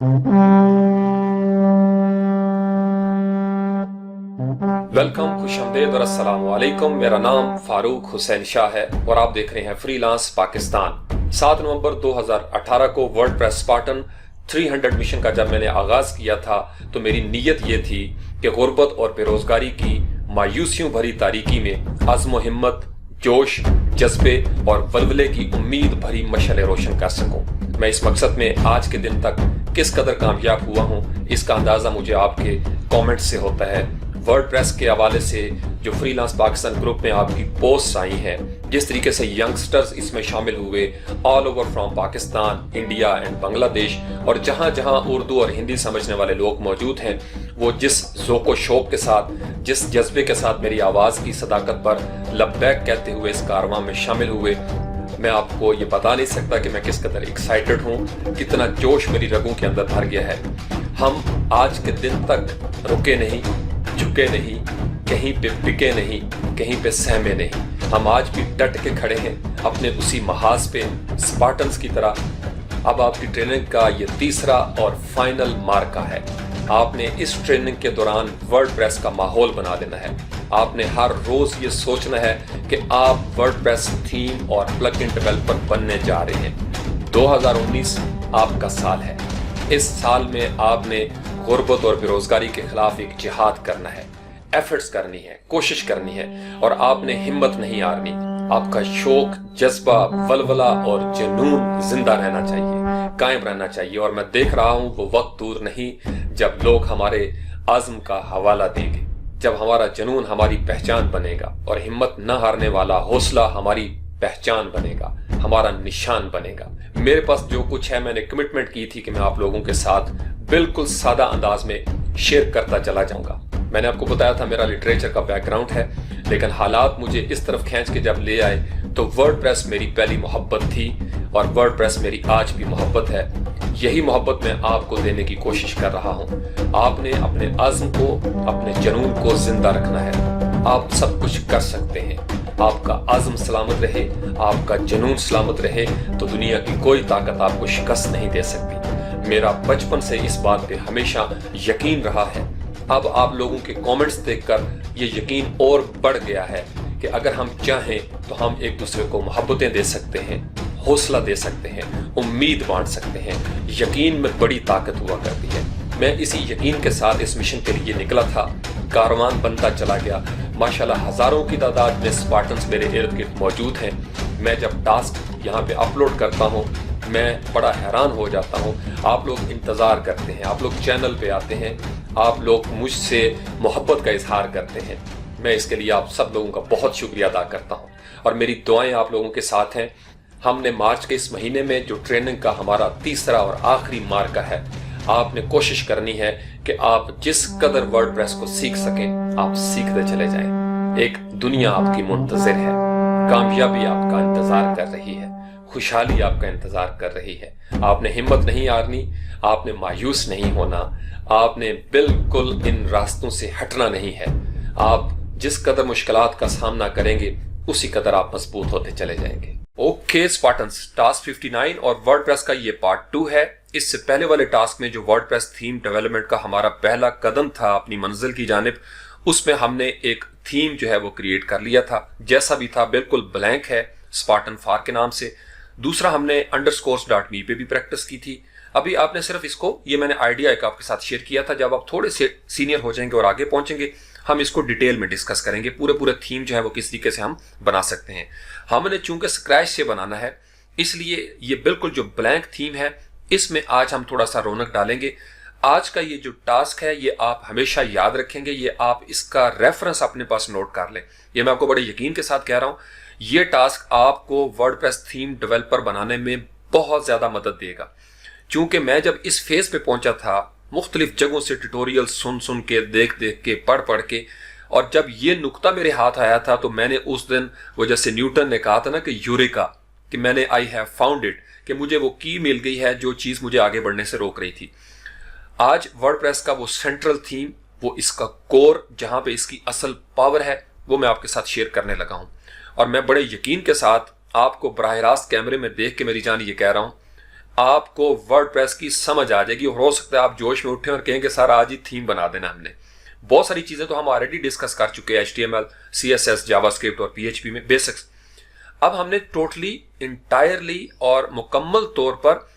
Welcome, खुशआमदीद और अस्सलाम वालेकुम। मेरा नाम फारूक हुसैन शाह है और आप देख रहे हैं फ्रीलांस पाकिस्तान। 7 नवंबर 2018 को वर्डप्रेस स्पार्टन 300 मिशन का जब मैंने आगाज किया था तो मेरी नीयत ये थी कि गुर्बत और बेरोजगारी की मायूसियों भरी तारीकी में आज़्म हिम्मत, जोश, जज्बे और वल्वले की उम्मीद भरी मशअल रोशन कर सकूं। मैं इस मकसद में आज के दिन तक किस कदर कामयाब हुआ हूं, इसका अंदाजा मुझे आपके कमेंट से होता है। वर्डप्रेस के हवाले से जो फ्रीलांस पाकिस्तान ग्रुप में आपकी पोस्ट आई हैं, जिस तरीके से यंगस्टर्स इसमें शामिल हुए all over from Pakistan, India and Bangladesh, और जहां जहां उर्दू और हिंदी समझने वाले लोग मौजूद हैं, वो जिस ज़ोक़ो शौक़ के साथ, जिस जज्बे के साथ मेरी आवाज़ की सदाकत पर लब्बैक कहते हुए इस कारवां में शामिल हुए, मैं आपको ये बता नहीं सकता कि मैं किस कदर एक्साइटेड हूँ, कितना जोश मेरी रगों के अंदर भर गया है। हम आज के दिन तक रुके नहीं, झुके नहीं, कहीं पे बिके नहीं, कहीं पे सहमे नहीं। हम आज भी डट के खड़े हैं अपने उसी महाज पे, स्पार्टन्स की तरह। अब आपकी ट्रेनिंग का ये तीसरा और फाइनल मार्का है। आपने इस ट्रेनिंग के दौरान वर्डप्रेस का माहौल बना देना है। आपने हर रोज ये सोचना है कि आप वर्डप्रेस थीम और प्लगइन डेवलपर बनने जा रहे हैं। 2019 आपका साल है। इस साल में आपने गुर्बत और बेरोजगारी के खिलाफ एक जिहाद करना है, एफर्ट्स करनी है, कोशिश करनी है, और आपने हिम्मत नहीं हारनी। आपका शौक, जज्बा, वलवला और जुनून जिंदा रहना चाहिए, कायम रहना चाहिए। और मैं देख रहा हूं वो वक्त दूर नहीं जब लोग हमारे आज़म का हवाला देंगे, जब हमारा जुनून हमारी पहचान बनेगा और हिम्मत न हारने वाला हौसला हमारी पहचान बनेगा, हमारा निशान बनेगा। मेरे पास जो कुछ है, मैंने कमिटमेंट की थी कि मैं आप लोगों के साथ बिल्कुल सादा अंदाज में शेयर करता चला जाऊंगा। मैंने आपको बताया था मेरा लिटरेचर का बैकग्राउंड है, लेकिन हालात मुझे इस तरफ खींच के जब ले आए तो वर्डप्रेस मेरी पहली मोहब्बत थी और वर्डप्रेस मेरी आज भी मोहब्बत है। यही मोहब्बत मैं आपको देने की कोशिश कर रहा हूं। आपने अपने आज़्म को, अपने जुनून को जिंदा रखना है। आप सब कुछ कर सकते हैं। आपका आज़्म सलामत रहे, आपका जुनून सलामत रहे, तो दुनिया की कोई ताकत आपको शिकस्त नहीं दे सकती। मेरा बचपन से इस बात पे हमेशा यकीन रहा है। अब आप लोगों के कमेंट्स देखकर ये यकीन और बढ़ गया है कि अगर हम चाहें तो हम एक दूसरे को मोहब्बतें दे सकते हैं, हौसला दे सकते हैं, उम्मीद बांट सकते हैं। यकीन में बड़ी ताकत हुआ करती है। मैं इसी यकीन के साथ इस मिशन के लिए निकला था। कारवान बनता चला गया। माशाल्लाह हजारों की तादाद में स्पार्टन्स मेरे इर्द गिर्द मौजूद हैं। मैं जब टास्क यहाँ पे अपलोड करता हूँ, मैं बड़ा हैरान हो जाता हूँ। आप लोग इंतज़ार करते हैं, आप लोग चैनल पे आते हैं, आप लोग मुझसे मोहब्बत का इजहार करते हैं। मैं इसके लिए आप सब लोगों का बहुत शुक्रिया अदा करता हूँ और मेरी दुआएं आप लोगों के साथ हैं। हमने मार्च के इस महीने में जो ट्रेनिंग का हमारा तीसरा और आखिरी मार्का है, आपने कोशिश करनी है कि आप जिस कदर वर्डप्रेस को सीख सकें, आप सीखते चले जाएं। एक दुनिया आपकी मुंतज़िर है, कामयाबी आपका इंतजार कर रही है, खुशहाली आपका इंतजार कर रही है। आपने हिम्मत नहीं हारनी, आपने मायूस नहीं होना, आपने बिल्कुल इन रास्तों से हटना नहीं है। आप जिस कदर मुश्किलात का सामना करेंगे, उसी कदर आप मजबूत होते चले जाएंगे। ओके स्पार्टन्स, टास्क 59 और वर्डप्रेस का ये पार्ट 2 है। इससे पहले वाले टास्क में जो वर्डप्रेस थीम डेवलपमेंट का हमारा पहला कदम था अपनी मंजिल की जानिब, उसमें हमने एक थीम जो है वो क्रिएट कर लिया था। जैसा भी था बिल्कुल ब्लैंक है, स्पार्टन फार के नाम से। दूसरा हमने underscores.me पे भी प्रैक्टिस की थी। अभी आपने सिर्फ इसको, ये मैंने आइडिया एक आपके साथ शेयर किया था। जब आप थोड़े से सीनियर हो जाएंगे और आगे पहुंचेंगे, हम इसको डिटेल में डिस्कस करेंगे। पूरे थीम जो है वो किस तरीके से हम बना सकते हैं। हमने चूंकि स्क्रैच से बनाना है, इसलिए ये बिल्कुल जो ब्लैंक थीम है, इसमें आज हम थोड़ा सा रौनक डालेंगे। आज का ये जो टास्क है, ये आप हमेशा याद रखेंगे। ये आप इसका रेफरेंस अपने पास नोट कर लें। ये मैं आपको बड़े यकीन के साथ कह रहा हूं। ये टास्क आपको वर्डप्रेस थीम डेवलपर बनाने में बहुत ज्यादा मदद देगा। चूंकि मैं जब इस फेज पे पहुंचा था, मुख्तलिफ जगहों से ट्यूटोरियल सुन सुन के, देख देख के, पढ़ पढ़ के, और जब ये नुक्ता मेरे हाथ आया था तो मैंने उस दिन, वो जैसे न्यूटन ने कहा था ना कि यूरेका, कि मैंने आई हैव फाउंड इट, कि मुझे वो की मिल गई है जो चीज मुझे आगे बढ़ने से रोक रही थी। आज वर्डप्रेस का वो सेंट्रल थीम, वो इसका कोर, जहां पे इसकी असल पावर है, वो मैं आपके साथ शेयर करने लगा हूं। और मैं बड़े यकीन के साथ आपको बराह रास्त कैमरे में देख के मेरी जान ये कह रहा हूं, आपको वर्डप्रेस की समझ आ जाएगी और हो सकता है आप जोश में उठे और कहें कि सर आज ही थीम बना देना हमने। बहुत सारी चीजें तो हम ऑलरेडी डिस्कस कर चुके हैं, HTML, CSS, जावास्क्रिप्ट और PHP में बेसिक्स। अब हमने टोटली इंटायरली और मुकम्मल तौर पर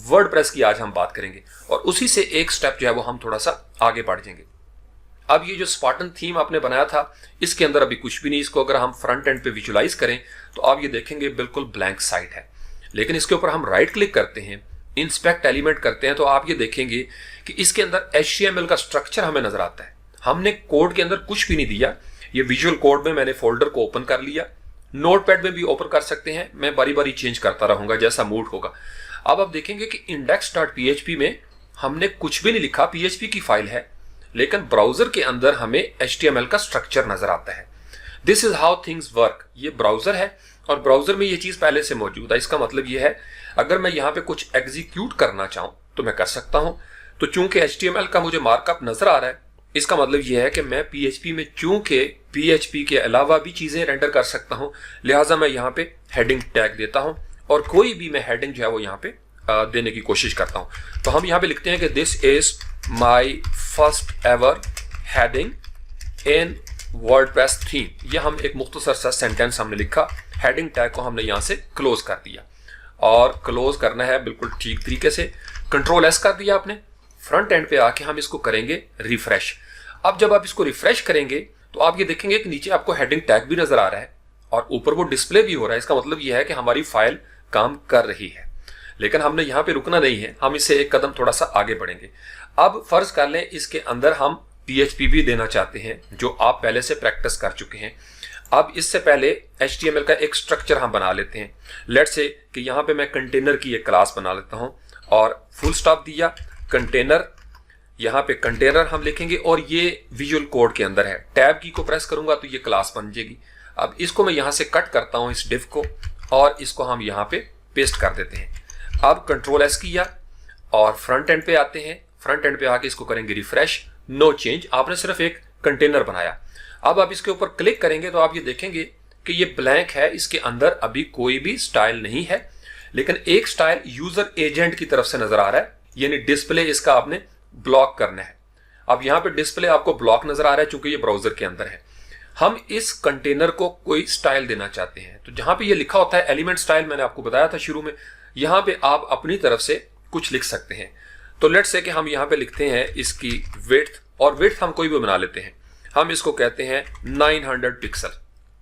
वर्डप्रेस की आज हम बात करेंगे और उसी से एक स्टेप जो है वो हम थोड़ा सा आगे बढ़ जाएंगे। अब ये जो स्पार्टन थीम आपने बनाया था, इसके अंदर अभी कुछ भी नहीं। इसको अगर हम फ्रंट एंड पे विजुलाइज करें तो आप ये देखेंगे बिल्कुल ब्लैंक साइट है। लेकिन इसके ऊपर हम राइट क्लिक करते हैं, इंस्पेक्ट एलिमेंट करते हैं, तो आप ये देखेंगे कि इसके अंदर HTML का स्ट्रक्चर हमें नजर आता है। हमने कोड के अंदर कुछ भी नहीं दिया। ये विजुअल कोड में मैंने फोल्डर को ओपन कर लिया, नोटपैड में भी ओपन कर सकते हैं, मैं बारी बारी चेंज करता रहूंगा जैसा मूड होगा। अब आप देखेंगे कि index.php में हमने कुछ भी नहीं लिखा, PHP की फाइल है, लेकिन ब्राउजर के अंदर हमें HTML का स्ट्रक्चर नजर आता है। This is how things work. ये ब्राउजर है और ब्राउजर में ये चीज पहले से मौजूद है। इसका मतलब ये है अगर मैं यहाँ पे कुछ एग्जीक्यूट करना चाहूं तो मैं कर सकता हूं। तो चूंकि HTML का मुझे मार्कअप नजर आ रहा है, इसका मतलब यह है कि मैं PHP में चूंकि PHP के अलावा भी चीजें रेंडर कर सकता हूं, लिहाजा मैं यहाँ पे हेडिंग टैग देता हूं और कोई भी मैं हेडिंग जो है वो यहाँ पे देने की कोशिश करता हूं। तो हम यहाँ पे लिखते हैं कि this is my first ever heading in WordPress theme. ये हम एक मुख्तसर सा सेंटेंस हमने लिखा, हेडिंग टैग को हमने यहाँ से क्लोज कर दिया और क्लोज करना है बिल्कुल ठीक तरीके से। कंट्रोल S कर दिया आपने। फ्रंट एंड पे आके हम इसको करेंगे रिफ्रेश। अब जब आप इसको रिफ्रेश करेंगे तो आप ये देखेंगे कि नीचे आपको हेडिंग टैग भी नजर आ रहा है और ऊपर वो डिस्प्ले भी हो रहा है। इसका मतलब यह है कि हमारी फाइल काम कर रही है। लेकिन हमने यहाँ पे रुकना नहीं है, हम इससे एक कदम थोड़ा सा आगे बढ़ेंगे। अब फर्ज कर लें इसके अंदर हम PHP भी देना चाहते हैं, जो आप पहले से प्रैक्टिस कर चुके हैं। अब इससे पहले HTML का एक स्ट्रक्चर हम बना लेते हैं। लेट्स से कि यहाँ पे मैं कंटेनर की एक क्लास बना लेता हूँ और फुल स्टॉप दिया, कंटेनर, यहाँ पे कंटेनर हम लिखेंगे और ये विजुअल कोड के अंदर है। टैब की को प्रेस करूंगा तो ये क्लास बन जाएगी। अब इसको मैं यहाँ से कट करता हूँ इस डिव को और इसको हम यहाँ पे पेस्ट कर देते हैं। अब कंट्रोल S किया और फ्रंट एंड पे आते हैं। फ्रंट एंड पे आके इसको करेंगे रिफ्रेश, नो चेंज। आपने सिर्फ एक कंटेनर बनाया। अब आप इसके ऊपर क्लिक करेंगे तो आप ये देखेंगे कि ये ब्लैंक है, इसके अंदर अभी कोई भी स्टाइल नहीं है, लेकिन एक स्टाइल यूजर एजेंट की तरफ से नजर आ रहा है, यानी डिस्प्ले इसका आपने ब्लॉक करना है। अब यहाँ पे डिस्प्ले आपको ब्लॉक नजर आ रहा है चूंकि ये ब्राउजर के अंदर है। हम इस कंटेनर को कोई स्टाइल देना चाहते हैं, तो जहां पे ये लिखा होता है एलिमेंट स्टाइल, मैंने आपको बताया था शुरू में, यहाँ पे आप अपनी तरफ से कुछ लिख सकते हैं। तो लेट्स से कि हम यहाँ पे लिखते हैं इसकी विड्थ, और विड्थ हम कोई भी बना लेते हैं। हम इसको कहते हैं 900 पिक्सल।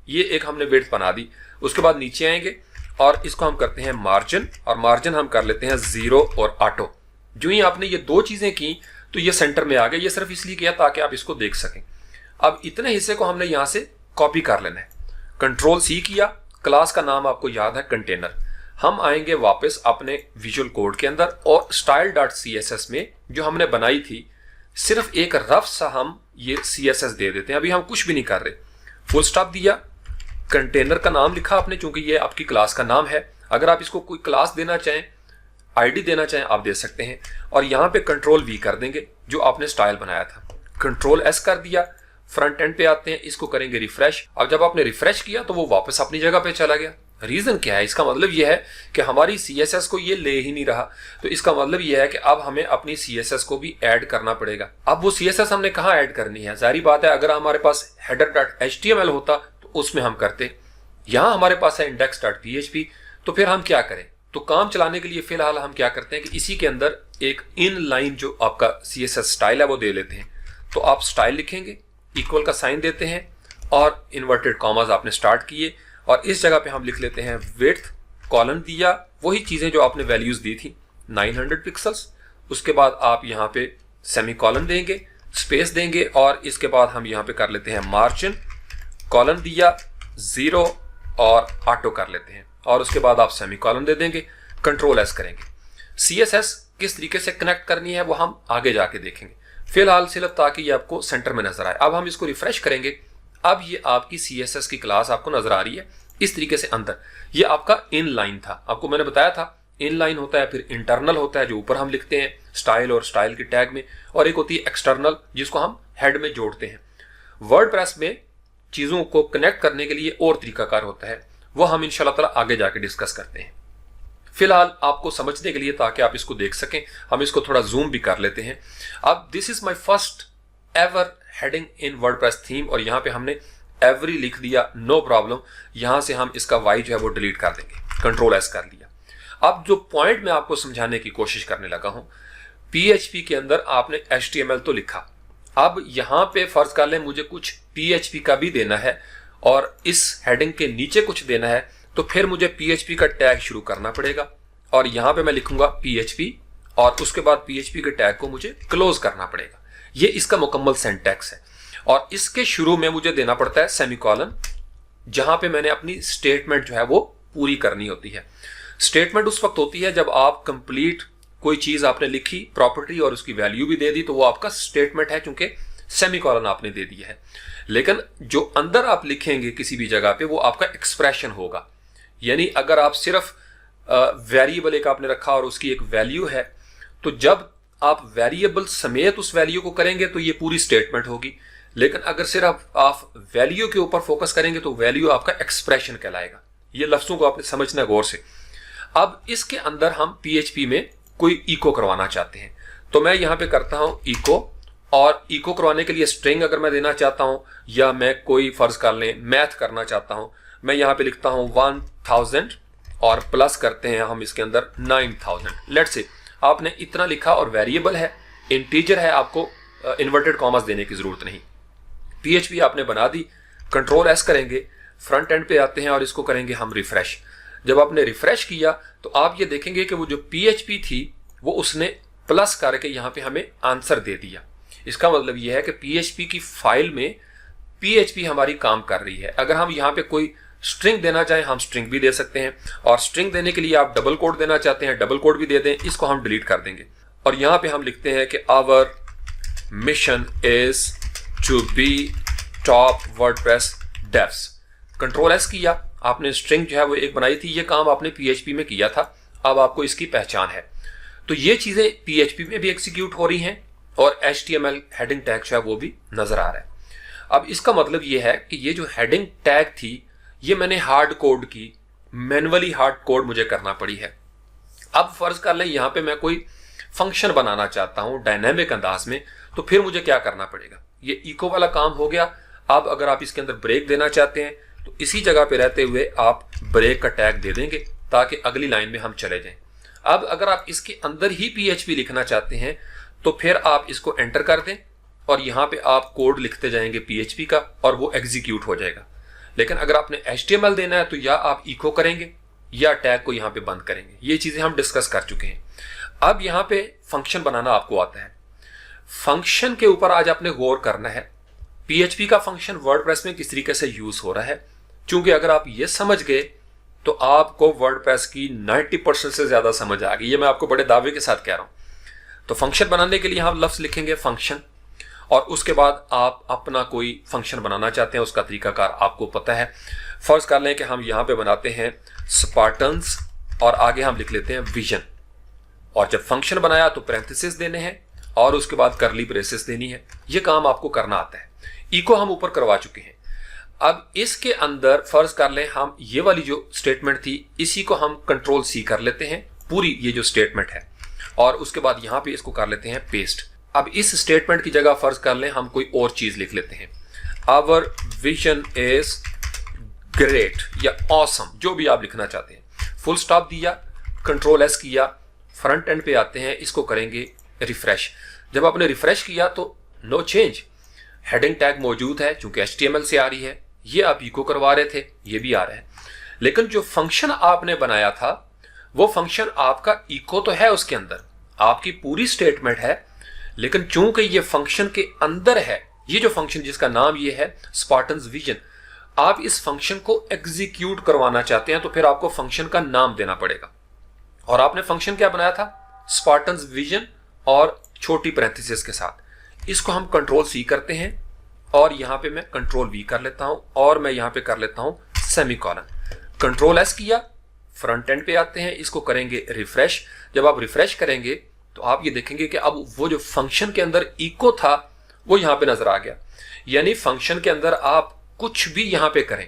ये एक हमने विड्थ बना दी। उसके बाद नीचे आएंगे और इसको हम करते हैं मार्जिन, और मार्जिन हम कर लेते हैं 0 और ऑटो। जो ही आपने ये दो चीजें की तो ये सेंटर में आ गया। ये सिर्फ इसलिए किया ताकि आप इसको देख सकें। अब इतने हिस्से को हमने यहां से कॉपी कर लेना है। कंट्रोल C किया, क्लास का नाम आपको याद है कंटेनर। हम आएंगे वापस अपने विजुअल कोड के अंदर और style.css में जो हमने बनाई थी, सिर्फ एक रफ सा हम ये CSS दे देते हैं। अभी हम कुछ भी नहीं कर रहे। फुल स्टॉप दिया, कंटेनर का नाम लिखा आपने, चूंकि ये आपकी क्लास का नाम है। अगर आप इसको कोई क्लास देना चाहें, ID देना चाहें, आप दे सकते हैं। और यहां पे कंट्रोल V कर देंगे जो आपने स्टाइल बनाया था। कंट्रोल S कर दिया, फ्रंट एंड पे आते हैं, इसको करेंगे रिफ्रेश। अब जब आपने रिफ्रेश किया तो वो वापस अपनी जगह पे चला गया। रीजन क्या है? इसका मतलब यह है कि हमारी CSS को ये ले ही नहीं रहा। तो इसका मतलब यह है कि अब हमें अपनी CSS को भी ऐड करना पड़ेगा। अब वो CSS हमने कहाँ ऐड करनी है? जाहिर बात है, अगर हमारे पास header.html होता तो उसमें हम करते। यहां हमारे पास है index.php, तो फिर हम क्या करें? तो काम चलाने के लिए फिलहाल हम क्या करते हैं कि इसी के अंदर एक इनलाइन जो आपका CSS स्टाइल है वो दे लेते हैं। तो आप स्टाइल लिखेंगे, इक्वल का साइन देते हैं और इन्वर्टेड कॉमास आपने स्टार्ट किए, और इस जगह पे हम लिख लेते हैं विड्थ, कॉलन दिया, वही चीजें जो आपने वैल्यूज दी थी 900 पिक्सल्स। उसके बाद आप यहाँ पे सेमी कॉलन देंगे, स्पेस देंगे, और इसके बाद हम यहाँ पे कर लेते हैं मार्जिन, कॉलन दिया 0 और ऑटो कर लेते हैं, और उसके बाद आप सेमी कॉलन दे देंगे, कंट्रोल S करेंगे। CSS किस तरीके से कनेक्ट करनी है वो हम आगे जाके देखेंगे। फिलहाल सिर्फ ताकि ये आपको सेंटर में नजर आए। अब हम इसको रिफ्रेश करेंगे। अब ये आपकी CSS की क्लास आपको नजर आ रही है इस तरीके से अंदर। ये आपका इनलाइन था, आपको मैंने बताया था इनलाइन होता है, फिर इंटरनल होता है जो ऊपर हम लिखते हैं स्टाइल और स्टाइल की टैग में, और एक होती है एक्सटर्नल जिसको हम हेड में जोड़ते हैं। वर्डप्रेस में चीजों को कनेक्ट करने के लिए और तरीकाकार होता है, वो हम इंशाल्लाह ताला आगे जाके डिस्कस करते हैं। फिलहाल आपको समझने के लिए, ताकि आप इसको देख सकें, हम इसको थोड़ा जूम भी कर लेते हैं। अब this is my first ever heading in WordPress theme, और यहाँ पे हमने एवरी लिख दिया, नो प्रॉब्लम। यहां से हम इसका वाई जो है वो डिलीट कर देंगे, कंट्रोल एस कर लिया। अब जो पॉइंट मैं आपको समझाने की कोशिश करने लगा हूं, पीएचपी के अंदर आपने HTML तो लिखा, अब यहां पे फर्ज कर लें मुझे कुछ पीएचपी का भी देना है और इस हेडिंग के नीचे कुछ देना है, तो फिर मुझे पीएचपी का टैग शुरू करना पड़ेगा और यहां पे मैं लिखूंगा पीएचपी और उसके बाद पीएचपी के टैग को मुझे क्लोज करना पड़ेगा। ये इसका मुकम्मल सिंटैक्स है और इसके शुरू में मुझे देना पड़ता है सेमीकोलन, जहां पे मैंने अपनी स्टेटमेंट जो है वो पूरी करनी होती है। स्टेटमेंट उस वक्त होती है जब आप कंप्लीट कोई चीज आपने लिखी, प्रॉपर्टी और उसकी वैल्यू भी दे दी, तो वो आपका स्टेटमेंट है क्योंकि सेमीकोलन आपने दे दिया है। लेकिन जो अंदर आप लिखेंगे किसी भी जगह पे, वो आपका एक्सप्रेशन होगा। यानी अगर आप सिर्फ वेरिएबल एक आपने रखा और उसकी एक वैल्यू है, तो जब आप वेरिएबल समेत उस वैल्यू को करेंगे तो ये पूरी स्टेटमेंट होगी। लेकिन अगर सिर्फ आप वैल्यू के ऊपर फोकस करेंगे तो वैल्यू आपका एक्सप्रेशन कहलाएगा। ये लफ्जों को आपने समझना गौर से। अब इसके अंदर हम पीएचपी में कोई इको करवाना चाहते हैं, तो मैं यहां पे करता हूं इको, और इको करवाने के लिए स्ट्रिंग अगर मैं देना चाहता हूं या मैं कोई फर्ज कर लें मैथ करना चाहता हूं, मैं यहां पे लिखता हूं 1000 और प्लस करते हैं हम इसके अंदर 9000। लेट्स से आपने इतना लिखा और वेरिएबल है, इंटीजर है, आपको इन्वर्टेड कॉमास देने की जरूरत नहीं। पीएचपी आपने बना दी, कंट्रोल एस करेंगे, फ्रंट एंड पे आते हैं और इसको करेंगे हम रिफ्रेश। जब आपने रिफ्रेश किया तो आप ये देखेंगे कि वो जो पीएचपी थी वो उसने प्लस करके यहां पे हमें आंसर दे दिया। इसका मतलब ये है कि पीएचपी की फाइल में पीएचपी हमारी काम कर रही है। अगर हम यहां पे कोई स्ट्रिंग देना चाहें, हम स्ट्रिंग भी दे सकते हैं, और स्ट्रिंग देने के लिए आप डबल कोड देना चाहते हैं, डबल कोड भी दे दें। इसको हम डिलीट कर देंगे और यहां पे हम लिखते हैं कि our mission is to be top WordPress devs. Control S किया, आपने स्ट्रिंग जो है वो एक बनाई थी, ये काम आपने पीएचपी में किया था, अब आपको इसकी पहचान है। तो ये चीजें पीएचपी में भी एग्जीक्यूट हो रही हैं और HTML हेडिंग टैग जो है वो भी नजर आ रहा है। अब इसका मतलब ये है कि ये जो हेडिंग टैग थी ये मैंने हार्ड कोड की, मैनुअली हार्ड कोड मुझे करना पड़ी है। अब फर्ज कर लें यहां पे मैं कोई फंक्शन बनाना चाहता हूं डायनेमिक अंदाज में, तो फिर मुझे क्या करना पड़ेगा? ये इको वाला काम हो गया। अब अगर आप इसके अंदर ब्रेक देना चाहते हैं तो इसी जगह पे रहते हुए आप ब्रेक का टैग दे देंगे ताकि अगली लाइन में हम चले जाएं। अब अगर आप इसके अंदर ही पीएचपी लिखना चाहते हैं तो फिर आप इसको एंटर कर दें और यहां पे आप कोड लिखते जाएंगे पीएचपी का और वो एग्जीक्यूट हो जाएगा। लेकिन अगर आपने HTML देना है तो या आप इको करेंगे या टैग को यहां पे बंद करेंगे। ये चीजें हम डिस्कस कर चुके हैं। अब यहां पे फंक्शन बनाना आपको आता है। फंक्शन के ऊपर आज आपने गौर करना है, पीएचपी का फंक्शन वर्डप्रेस में किस तरीके से यूज हो रहा है। क्योंकि अगर आप ये समझ गए तो आपको वर्डप्रेस की 90% से ज्यादा समझ आ गई। ये मैं आपको बड़े दावे के साथ कह रहा हूं। तो फंक्शन बनाने के लिए हम लफ्ज लिखेंगे फंक्शन, और उसके बाद आप अपना कोई फंक्शन बनाना चाहते हैं, उसका तरीकाकार आपको पता है। फर्ज कर लें कि हम यहां पे बनाते हैं स्पार्टन्स और आगे हम लिख लेते हैं विजन, और जब फंक्शन बनाया तो पैरेंथेसिस देने हैं और उसके बाद करली ब्रेसेस देनी है। ये काम आपको करना आता है। इको हम ऊपर करवा चुके हैं। अब इसके अंदर फर्ज कर लें हम ये वाली जो स्टेटमेंट थी इसी को हम कंट्रोल सी कर लेते हैं, पूरी ये जो स्टेटमेंट है, और उसके बाद यहां पे इसको कर लेते हैं पेस्ट। अब इस स्टेटमेंट की जगह फर्ज कर लें हम कोई और चीज लिख लेते हैं, आवर विजन इज ग्रेट या ऑसम, जो भी आप लिखना चाहते हैं। फुल स्टॉप दिया, कंट्रोल एस किया, फ्रंट एंड पे आते हैं, इसको करेंगे रिफ्रेश। जब आपने रिफ्रेश किया तो नो चेंज, हेडिंग टैग मौजूद है चूंकि HTML से आ रही है। ये आप इको करवा रहे थे, ये भी आ रहा है। लेकिन जो फंक्शन आपने बनाया था वो फंक्शन आपका इको तो है, उसके अंदर आपकी पूरी स्टेटमेंट है, लेकिन चूंकि ये फंक्शन के अंदर है, ये जो फंक्शन जिसका नाम ये है स्पार्टन्स विजन, आप इस फंक्शन को एग्जीक्यूट करवाना चाहते हैं तो फिर आपको फंक्शन का नाम देना पड़ेगा। और आपने फंक्शन क्या बनाया था? स्पार्टन्स विजन और छोटी पैरेंथेसिस के साथ। इसको हम कंट्रोल सी करते हैं और यहां पे मैं कंट्रोल वी कर लेता हूं और मैं यहां पे कर लेता हूं सेमीकोलन। कंट्रोल एस किया, फ्रंट एंड पे आते हैं, इसको करेंगे रिफ्रेश। जब आप रिफ्रेश करेंगे तो आप ये देखेंगे कि अब वो जो फंक्शन के अंदर इको था वो यहां पे नजर आ गया। यानी फंक्शन के अंदर आप कुछ भी यहां पे करें,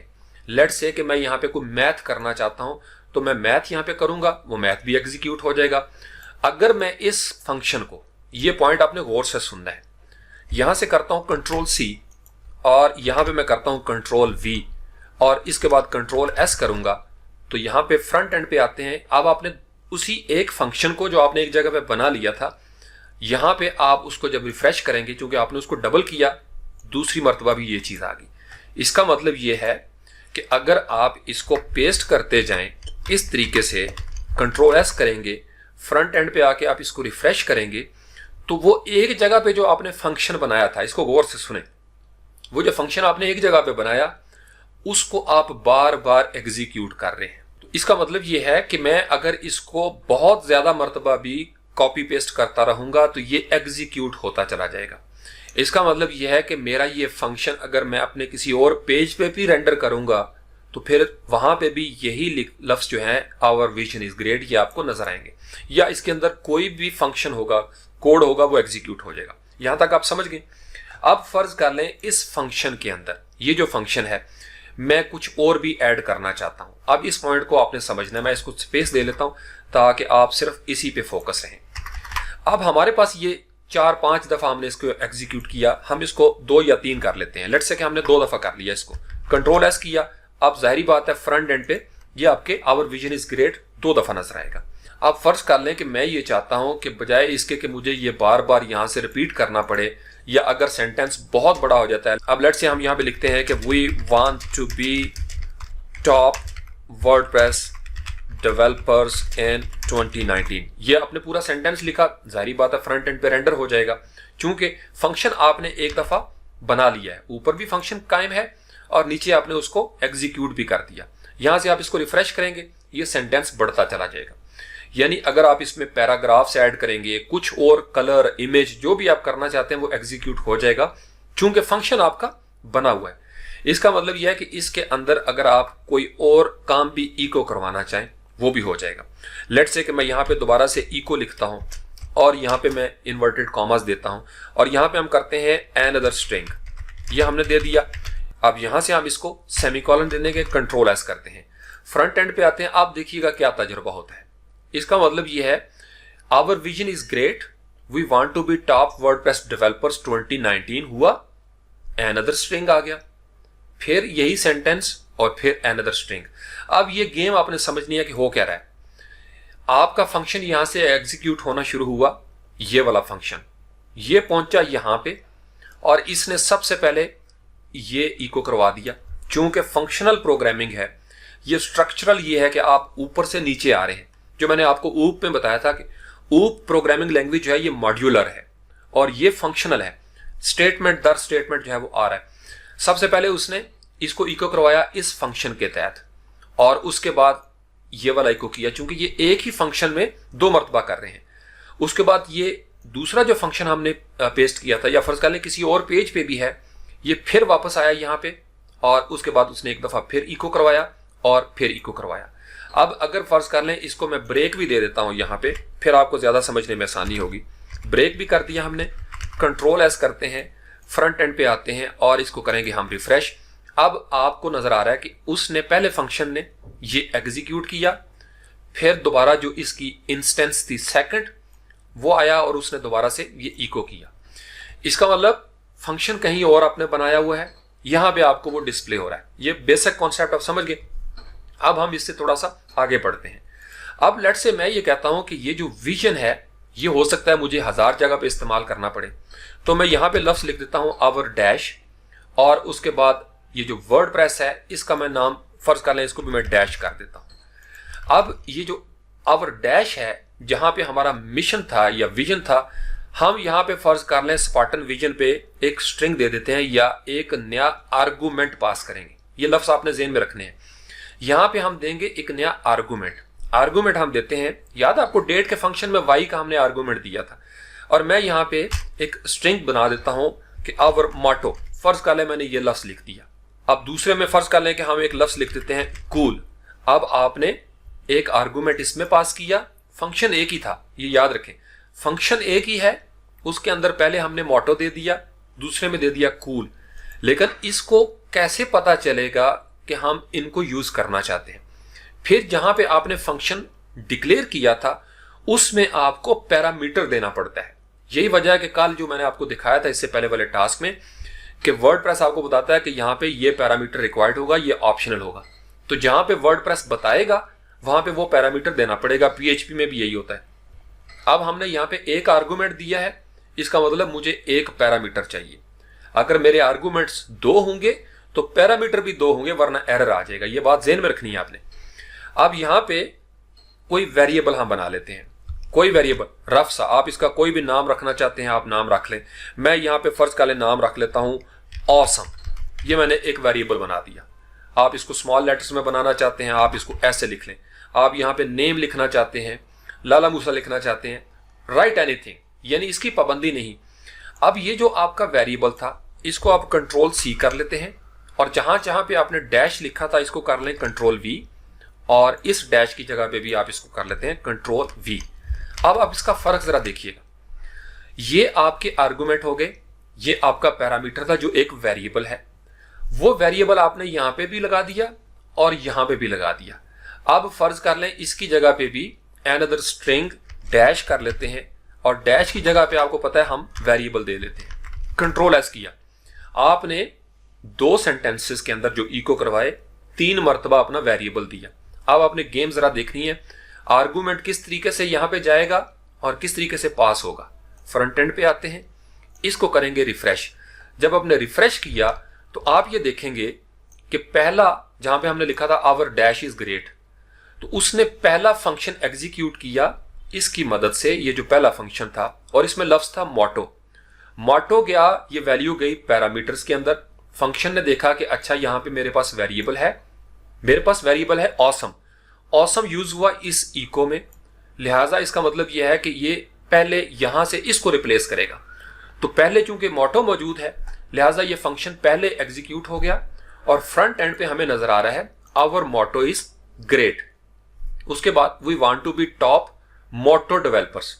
लेट्स से कि मैं यहां पे कोई मैथ करना चाहता हूं तो मैं मैथ यहां पे करूंगा, वो मैथ भी एग्जीक्यूट हो जाएगा। अगर मैं इस फंक्शन को, ये पॉइंट आपने गौर से सुनना है, यहां से करता हूं कंट्रोल सी और यहां पे मैं करता हूं कंट्रोल वी और इसके बाद कंट्रोल एस करूंगा, तो यहां पे फ्रंट एंड पे आते हैं। अब आपने उसी एक फंक्शन को जो आपने एक जगह पे बना लिया था, यहां पे आप उसको जब रिफ्रेश करेंगे, क्योंकि आपने उसको डबल किया, दूसरी मर्तबा भी ये चीज आ गई। इसका मतलब ये है कि अगर आप इसको पेस्ट करते जाएं इस तरीके से, कंट्रोल एस करेंगे, फ्रंट एंड पे आके आप इसको रिफ्रेश करेंगे, तो वो एक जगह पे जो आपने फंक्शन बनाया था, इसको गौर से सुने, वो जो फंक्शन आपने एक जगह पे बनाया उसको आप बार बार एग्जीक्यूट कर रहे हैं। तो इसका मतलब ये है कि मैं अगर इसको बहुत ज्यादा मर्तबा भी कॉपी पेस्ट करता रहूंगा तो ये एग्जीक्यूट होता चला जाएगा। इसका मतलब ये है कि मेरा ये फंक्शन अगर मैं अपने किसी और पेज पे भी रेंडर करूंगा तो फिर वहां पे भी यही लफ्ज जो है आवर विजन इज ग्रेट, ये आपको नजर आएंगे, या इसके अंदर कोई भी फंक्शन होगा, कोड होगा, वो एग्जीक्यूट हो जाएगा। यहां तक आप समझ गए। अब फर्ज कर लें इस फंक्शन के अंदर ये जो फंक्शन है मैं कुछ और भी ऐड करना चाहता हूं। अब इस पॉइंट को आपने समझना है, मैं इसको स्पेस दे लेता हूं ताकि आप सिर्फ इसी पे फोकस रहें। अब हमारे पास ये 4-5 दफा हमने इसको एग्जीक्यूट किया, हम इसको 2 या 3 कर लेते हैं। लेट्स से कि हमने 2 दफा कर लिया इसको, कंट्रोल एस किया। अब जाहिर बात है फ्रंट एंड पे ये आपके आवर विजन इज ग्रेट 2 दफा नजर आएगा। अब फर्ज कर लें कि मैं ये चाहता हूं कि बजाय इसके कि मुझे ये बार बार यहां से रिपीट करना पड़े, या अगर सेंटेंस बहुत बड़ा हो जाता है, अब लेट्स से हम यहां पे लिखते हैं कि we want to be top WordPress developers in 2019। ये आपने पूरा सेंटेंस लिखा, जाहिर बात है फ्रंट एंड पे रेंडर हो जाएगा, क्योंकि फंक्शन आपने एक दफा बना लिया है, ऊपर भी फंक्शन कायम है और नीचे आपने उसको एग्जीक्यूट भी कर दिया। यहां से आप इसको रिफ्रेश करेंगे, ये सेंटेंस बढ़ता चला जाएगा। यानी अगर आप इसमें पैराग्राफ्स ऐड करेंगे, कुछ और कलर, इमेज, जो भी आप करना चाहते हैं वो एग्जीक्यूट हो जाएगा, क्योंकि फंक्शन आपका बना हुआ है। इसका मतलब यह है कि इसके अंदर अगर आप कोई और काम भी इको करवाना चाहें वो भी हो जाएगा। लेट्स से कि मैं यहां पे दोबारा से इको लिखता हूं और यहां पे मैं इन्वर्टेड कॉमास देता हूं और यहां पे हम करते हैं एन अदर स्ट्रिंग, ये हमने दे दिया। अब यहां से हम इसको सेमीकोलन देने के कंट्रोल एस करते हैं, फ्रंट एंड पे आते हैं। आप देखिएगा क्या तजुर्बा होता है। इसका मतलब यह है our vision is great, we want to be top WordPress developers 2019 हुआ, एन अदर स्ट्रिंग आ गया, फिर यही सेंटेंस और फिर एन अदर स्ट्रिंग। अब ये गेम आपने समझनी है कि हो क्या रहा है। आपका फंक्शन यहां से एग्जीक्यूट होना शुरू हुआ, ये वाला फंक्शन ये पहुंचा यहां पे और इसने सबसे पहले ये इको करवा दिया। चूंकि फंक्शनल प्रोग्रामिंग है, ये स्ट्रक्चरल ये है कि आप ऊपर से नीचे आ रहे हैं। जो मैंने आपको ऊप में बताया था कि ऊप प्रोग्रामिंग लैंग्वेज जो है ये मॉड्यूलर है और ये फंक्शनल है, स्टेटमेंट दर स्टेटमेंट जो है वो आ रहा है। सबसे पहले उसने इसको इको करवाया इस फंक्शन के तहत और उसके बाद ये वाला इको किया, चूंकि ये एक ही फंक्शन में 2 मरतबा कर रहे हैं। उसके बाद ये दूसरा जो फंक्शन हमने पेस्ट किया था, या फर्ज कर लें किसी और पेज पे भी है, ये फिर वापस आया यहाँ पे और उसके बाद उसने एक दफा फिर इको करवाया और फिर इको करवाया। अब अगर फर्ज कर लें इसको मैं ब्रेक भी दे देता हूं यहाँ पे, फिर आपको ज्यादा समझने में आसानी होगी। ब्रेक भी कर दिया हमने, कंट्रोल एस करते हैं, फ्रंट एंड पे आते हैं और इसको करेंगे हम रिफ्रेश। अब आपको नजर आ रहा है कि उसने पहले फंक्शन ने ये एग्जीक्यूट किया, फिर दोबारा जो इसकी इंस्टेंस थी सेकंड वो आया और उसने दोबारा से ये इको किया। इसका मतलब फंक्शन कहीं और आपने बनाया हुआ है, यहां पे आपको वो डिस्प्ले हो रहा है। ये बेसिक कॉन्सेप्ट आप समझ गए। अब हम इससे थोड़ा सा आगे बढ़ते हैं। अब लेट्स से मैं ये कहता हूं कि ये जो विजन है ये हो सकता है मुझे 1000 जगह पे इस्तेमाल करना पड़े, तो मैं यहां पे लफ्ज लिख देता हूं आवर डैश और उसके बाद ये जो वर्डप्रेस है इसका मैं नाम फर्ज कर लें, इसको भी मैं डैश कर देता हूं। अब ये जो आवर डैश है जहां पे हमारा मिशन था या विजन था, हम यहां पे फर्ज कर लें स्पार्टन विजन पे एक स्ट्रिंग दे देते हैं या एक नया आर्गूमेंट पास करेंगे। ये लफ्ज आपने ज़हन में रखने हैं। यहां पे हम देंगे एक नया आर्गूमेंट हम देते हैं। याद है आपको डेट के फंक्शन में y का हमने आर्गूमेंट दिया था और मैं यहां पे एक स्ट्रिंग बना देता हूं कि आवर मोटो, फर्ज कर लें मैंने ये लफ्ज लिख दिया। अब दूसरे में फर्ज कर लें कि हम एक लफ्ज लिख देते हैं कूल। अब आपने एक आर्गूमेंट इसमें पास किया, फंक्शन एक ही था, ये याद रखें फंक्शन एक ही है, उसके अंदर पहले हमने मोटो दे दिया, दूसरे में दे दिया कूल। लेकिन इसको कैसे पता चलेगा कि हम इनको यूज करना चाहते हैं? फिर जहां पे आपने फंक्शन डिक्लेयर किया था उसमें आपको पैरामीटर देना पड़ता है। यही वजह है कि कल जो मैंने आपको दिखाया था इससे पहले वाले टास्क में कि वर्डप्रेस आपको बताता है कि यहां पे ये पैरामीटर रिक्वायर्ड होगा, ये ऑप्शनल होगा। तो जहां पे वर्डप्रेस बताएगा वहां पे वो पैरामीटर देना पड़ेगा। पीएचपी में भी यही होता है। अब हमने यहाँ पे एक आर्गुमेंट दिया है, इसका मतलब मुझे एक पैरामीटर चाहिए। अगर मेरे आर्गुमेंट्स 2 होंगे तो पैरामीटर भी 2 होंगे, वरना एरर आ जाएगा। ये बात ज़हन में रखनी है आपने। अब यहाँ पे कोई वेरिएबल हम बना लेते हैं, कोई वेरिएबल रफ सा, आप इसका कोई भी नाम रखना चाहते हैं आप नाम रख लें। मैं यहाँ पे फर्ज का नाम रख लेता हूँ ऑसम। ये मैंने एक वेरिएबल बना दिया। आप इसको स्मॉल लेटर्स में बनाना चाहते हैं आप इसको ऐसे लिख लें। आप यहाँ पे नेम लिखना चाहते हैं, लाला मूसा लिखना चाहते हैं, राइट एनीथिंग, यानी इसकी पाबंदी नहीं। अब ये जो आपका वेरिएबल था इसको आप कंट्रोल सी कर लेते हैं और जहां जहां पे आपने डैश लिखा था इसको कर लें कंट्रोल वी, और इस डैश की जगह पे भी आप इसको कर लेते हैं कंट्रोल वी। अब आप इसका फर्क जरा देखिएगा। ये आपके आर्गुमेंट हो गए, ये आपका पैरामीटर था जो एक वेरिएबल है। वो वेरिएबल आपने यहां पे भी लगा दिया और यहां पे भी लगा दिया। अब फर्ज कर लें इसकी जगह पे भी अनदर स्ट्रिंग डैश कर लेते हैं और डैश की जगह पे आपको पता है हम वेरिएबल दे देते हैं। कंट्रोल एस किया, आपने 2 सेंटेंसेस के अंदर जो इको करवाए 3 मरतबा अपना वेरिएबल दिया। अब आपने गेम जरा देखनी है, आर्गुमेंट किस तरीके से यहां पे जाएगा और किस तरीके से पास होगा। फ्रंट एंड पे आते हैं, इसको करेंगे रिफ्रेश। जब आपने रिफ्रेश किया तो आप ये देखेंगे कि पहला जहां पे हमने लिखा था आवर डैश इज ग्रेट, तो उसने पहला फंक्शन एग्जीक्यूट किया इसकी मदद से। ये जो पहला फंक्शन था और इसमें लफ्ज था मोटो। मोटो गया, ये वैल्यू गई पैरामीटर्स के अंदर। फंक्शन ने देखा कि अच्छा यहां पे मेरे पास वेरिएबल है, मेरे पास वेरिएबल है ऑसम। ऑसम यूज हुआ इस इको में, लिहाजा इसका मतलब यह है कि ये पहले यहां से इसको रिप्लेस करेगा। तो पहले चूंकि मोटो मौजूद है लिहाजा ये फंक्शन पहले एग्जीक्यूट हो गया और फ्रंट एंड पे हमें नजर आ रहा है आवर मोटो इज ग्रेट। उसके बाद we want to be top motto developers.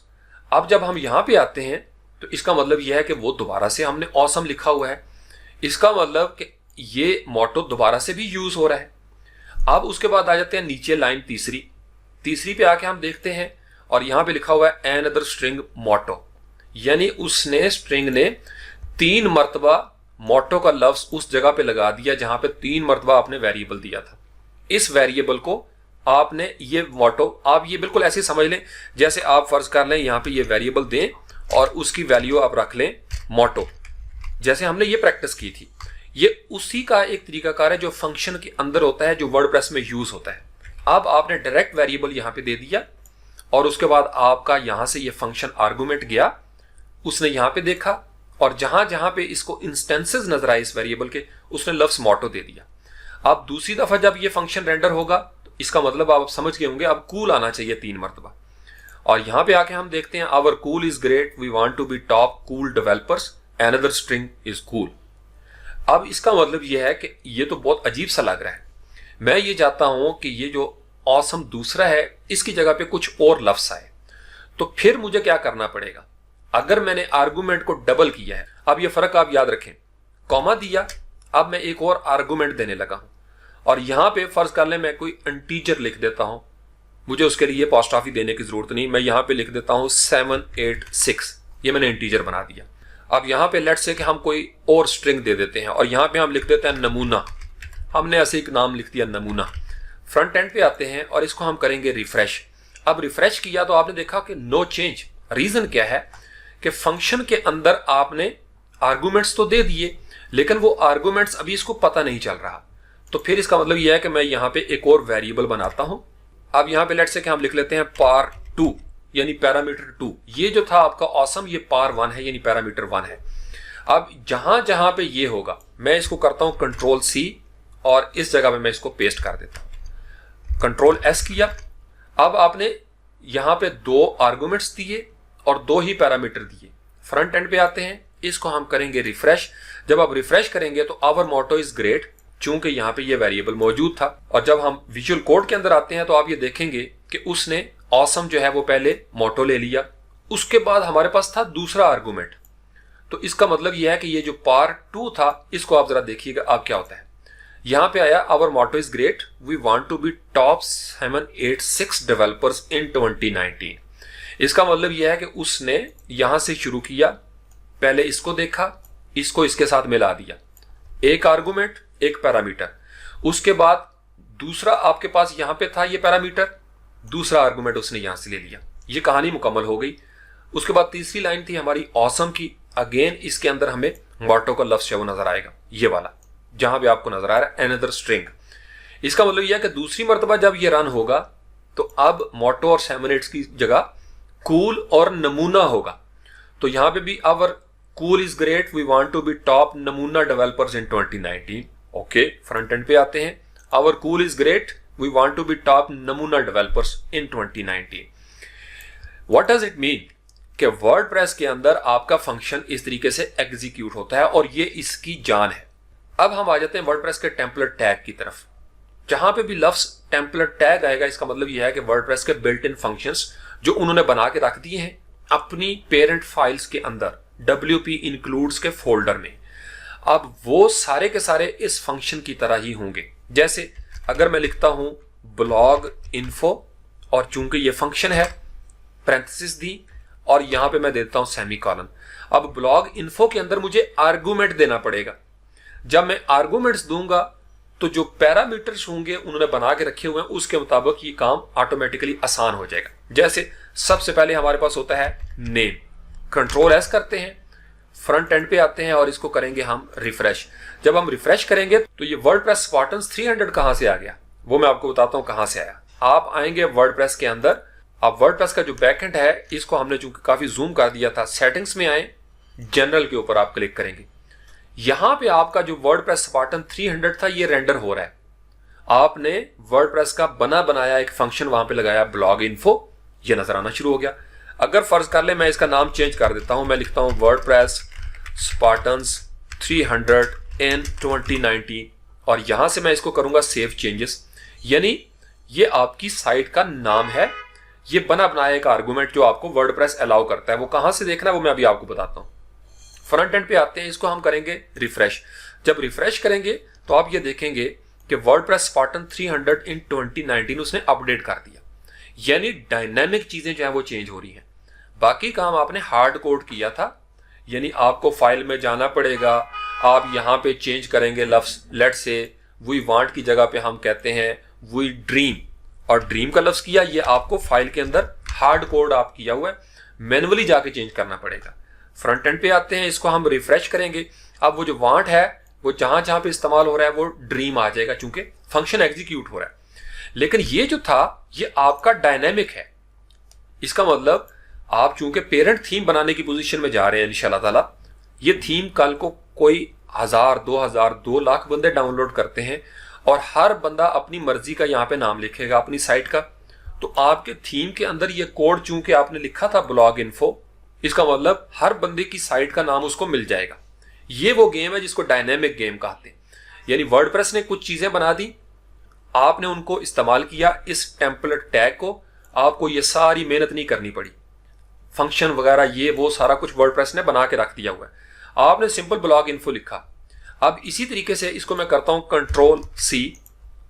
अब जब हम यहां पे आते हैं तो इसका मतलब यह है कि वो दोबारा से हमने ऑसम लिखा हुआ है, इसका मतलब कि ये मोटो दोबारा से भी यूज हो रहा है। अब उसके बाद आ जाते हैं नीचे लाइन तीसरी पे आके हम देखते हैं और यहां पे लिखा हुआ है अनदर स्ट्रिंग मोटो, यानी उसने स्ट्रिंग ने 3 मरतबा मोटो का लफ्ज उस जगह पे लगा दिया जहां पे 3 मरतबा आपने वेरिएबल दिया था। इस वेरिएबल को आपने ये मोटो, आप ये बिल्कुल ऐसे समझ लें जैसे आप फर्ज कर लें यहां पे ये वेरिएबल दें और उसकी वैल्यू आप रख लें मोटो, जैसे हमने ये प्रैक्टिस की थी। ये उसी का एक तरीकाकार है जो फंक्शन के अंदर होता है, जो वर्डप्रेस में यूज होता है। अब आपने डायरेक्ट वेरिएबल यहां पे दे दिया और उसके बाद आपका यहां से ये फंक्शन आर्गुमेंट गया, उसने यहां पे देखा और जहां जहां पे इसको इंस्टेंसेस नजर आए इस वेरिएबल के उसने लफ्ज मोटो दे दिया। अब दूसरी दफा जब ये फंक्शन रेंडर होगा तो इसका मतलब आप समझ गए होंगे अब कूल आना चाहिए 3 मरतबा। और यहां पे आके हम देखते हैं our cool is great, we want to be top cool developers, another string is cool. अब इसका मतलब यह है कि ये तो बहुत अजीब सा लग रहा है। मैं ये चाहता हूं कि ये जो ऑसम दूसरा है इसकी जगह पे कुछ और लफ्ज आए। तो फिर मुझे क्या करना पड़ेगा? अगर मैंने आर्गुमेंट को डबल किया है, अब ये फर्क आप याद रखें, कॉमा दिया, अब मैं एक और आर्गुमेंट देने लगा हूं और यहां पे फर्ज कर लें मैं कोई इंटीजर लिख देता हूं, मुझे उसके लिए पोस्टऑफिस देने की जरूरत नहीं, मैं यहां पे लिख देता हूं 786, ये मैंने इंटीजर बना दिया। अब यहां पे लेट्स से कि हम कोई और स्ट्रिंग दे देते हैं और यहां पे हम लिख देते हैं नमूना, हमने ऐसे एक नाम लिख दिया नमूना। फ्रंट एंड पे आते हैं और इसको हम करेंगे रिफ्रेश। अब रिफ्रेश किया तो आपने देखा कि नो चेंज। रीजन क्या है कि फंक्शन के अंदर आपने आर्गुमेंट्स तो दे दिए लेकिन वो आर्गुमेंट्स अभी इसको पता नहीं चल रहा। तो फिर इसका मतलब यह है कि मैं यहां पे एक और वेरिएबल बनाता हूं। अब यहां पे लेट्स से कि हम लिख लेते हैं पार 2 यानी पैरामीटर 2। ये जो था आपका ऑसम ये पार 1 है यानी पैरामीटर 1 है। अब जहां जहां पे ये होगा मैं इसको करता हूं कंट्रोल सी और इस जगह पे मैं इसको पेस्ट कर देता हूं, कंट्रोल एस किया। अब आपने यहां पे 2 आर्गुमेंट्स दिए और 2 ही पैरामीटर दिए। फ्रंट एंड पे आते हैं, इसको हम करेंगे रिफ्रेश। जब आप रिफ्रेश करेंगे तो आवर मोटो इज ग्रेट, चूंकि यहां पे ये वेरिएबल मौजूद था। और जब हम विजुअल कोड के अंदर आते हैं तो आप ये देखेंगे कि उसने ऑसम जो है वो पहले मोटो ले लिया, उसके बाद हमारे पास था दूसरा आर्गुमेंट। तो इसका मतलब यह है कि ये जो पार 2 था इसको आप जरा देखिएगा अब क्या होता है। यहां पे आया our motto is great, we want to be top 786 developers in 2019। इसका मतलब यह है कि उसने यहां से शुरू किया, पहले इसको देखा, इसको इसके साथ मिला दिया, एक आर्गुमेंट एक पैरामीटर, उसके बाद दूसरा आपके पास यहां पे था ये पैरामीटर, दूसरा आर्गुमेंट उसने यहां से ले लिया, ये कहानी मुकम्मल हो गई। उसके बाद तीसरी लाइन थी हमारी ऑसम की, अगेन इसके अंदर हमें मोटो का लफ्ज वो नजर आएगा, ये वाला जहां भी आपको नजर आ रहा है अनदर स्ट्रिंग। इसका मतलब यह है कि दूसरी मर्तबा जब ये रन होगा तो अब मोटो और 7 की जगह कूल और नमूना होगा। तो यहां पे भी our cool is great, we want to be top नमूना developers in 2019। Okay, front end पे आते हैं, our cool is great, we want to be top नमूना developers in 2019। What does it mean कि वर्डप्रेस के अंदर आपका फंक्शन इस तरीके से एग्जीक्यूट होता है और ये इसकी जान है। अब हम आ जाते हैं वर्डप्रेस के टेम्पलेट टैग की तरफ। जहां पे भी लफ्ज टेम्पलेट टैग आएगा इसका मतलब यह है कि वर्डप्रेस के बिल्ट इन फंक्शंस जो उन्होंने बना के रख दिए हैं अपनी पेरेंट फाइल्स के अंदर WP इंक्लूड्स के फोल्डर में, अब वो सारे के सारे इस फंक्शन की तरह ही होंगे। जैसे अगर मैं लिखता हूं ब्लॉग इन्फो और चूंकि ये फंक्शन है, पैरेंथेसिस दी और यहां पे मैं देता हूं सेमीकोलन। अब ब्लॉग इन्फो के अंदर मुझे आर्गुमेंट देना पड़ेगा। जब मैं आर्गुमेंट्स दूंगा तो जो पैरामीटर्स होंगे उन्होंने बना के रखे हुए हैं उसके मुताबिक ये काम ऑटोमेटिकली आसान हो जाएगा। जैसे सबसे पहले हमारे पास होता है नेम, कंट्रोल एस करते हैं, फ्रंट एंड पे आते हैं और इसको करेंगे हम रिफ्रेश। जब हम रिफ्रेश करेंगे तो ये वर्डप्रेस स्पार्टन 300 कहां से आ गया वो मैं आपको बताता हूं कहां से आया। आप आएंगे वर्डप्रेस के अंदर, आप वर्डप्रेस का जो बैकएंड है इसको हमने चूंकि काफी जूम कर दिया था, सेटिंग्स में आए, जनरल के ऊपर आप क्लिक करेंगे। यहां पे आपका जो वर्डप्रेस स्पार्टन 300 था ये रेंडर हो रहा है। आपने वर्डप्रेस का बना बनाया एक फंक्शन वहां पे लगाया ब्लॉग इन्फो, ये नजर आना शुरू हो गया। अगर फर्ज कर ले मैं इसका नाम चेंज कर देता हूं, मैं लिखता हूं वर्डप्रेस स्पार्टन्स 300 इन 2019 और यहां से मैं इसको करूंगा सेव चेंजेस, यानी ये आपकी साइट का नाम है, ये बना बनाया एक आर्गुमेंट जो आपको वर्डप्रेस अलाउ करता है। वो कहां से देखना है वो मैं अभी आपको बताता हूं। फ्रंट एंड पे आते हैं, इसको हम करेंगे रिफ्रेश। जब रिफ्रेश करेंगे तो आप ये देखेंगे कि वर्डप्रेस स्पार्टन 300 इन 2019 उसने अपडेट कर दिया, यानी डायनामिक चीजें जो है वो चेंज हो रही हैं। बाकी काम आपने हार्ड कोड किया था, यानी आपको फाइल में जाना पड़ेगा, आप यहां पे चेंज करेंगे लफ्ज, लेट से वी वांट की जगह पे हम कहते हैं वी ड्रीम, और ड्रीम का लफ्ज किया, ये आपको फाइल के अंदर हार्ड कोड आप किया हुआ है, मैनुअली जाके चेंज करना पड़ेगा। फ्रंट एंड पे आते हैं, इसको हम रिफ्रेश करेंगे, अब वो जो वांट है वो जहां जहां पे इस्तेमाल हो रहा है वो ड्रीम आ जाएगा चूंकि फंक्शन एग्जीक्यूट हो रहा है। लेकिन ये जो था ये आपका डायनेमिक है, इसका मतलब आप चूंकि पेरेंट थीम बनाने की पोजीशन में जा रहे हैं इंशाल्लाह ताला, ये थीम कल को कोई 1000, 2000, 2 लाख बंदे डाउनलोड करते हैं और हर बंदा अपनी मर्जी का यहाँ पे नाम लिखेगा अपनी साइट का, तो आपके थीम के अंदर ये कोड चूंकि आपने लिखा था ब्लॉग इन्फो, इसका मतलब हर बंदे की साइट का नाम उसको मिल जाएगा। ये वो गेम है जिसको डायनेमिक गेम कहते हैं, यानी वर्डप्रेस ने कुछ चीजें बना दी, आपने उनको इस्तेमाल किया, इस टेम्पलेट टैग को आपको ये सारी मेहनत नहीं करनी पड़ी, फंक्शन वगैरह ये वो सारा कुछ वर्डप्रेस ने बना के रख दिया हुआ है, आपने सिंपल ब्लॉग इन्फो लिखा। अब इसी तरीके से इसको मैं करता हूं कंट्रोल C,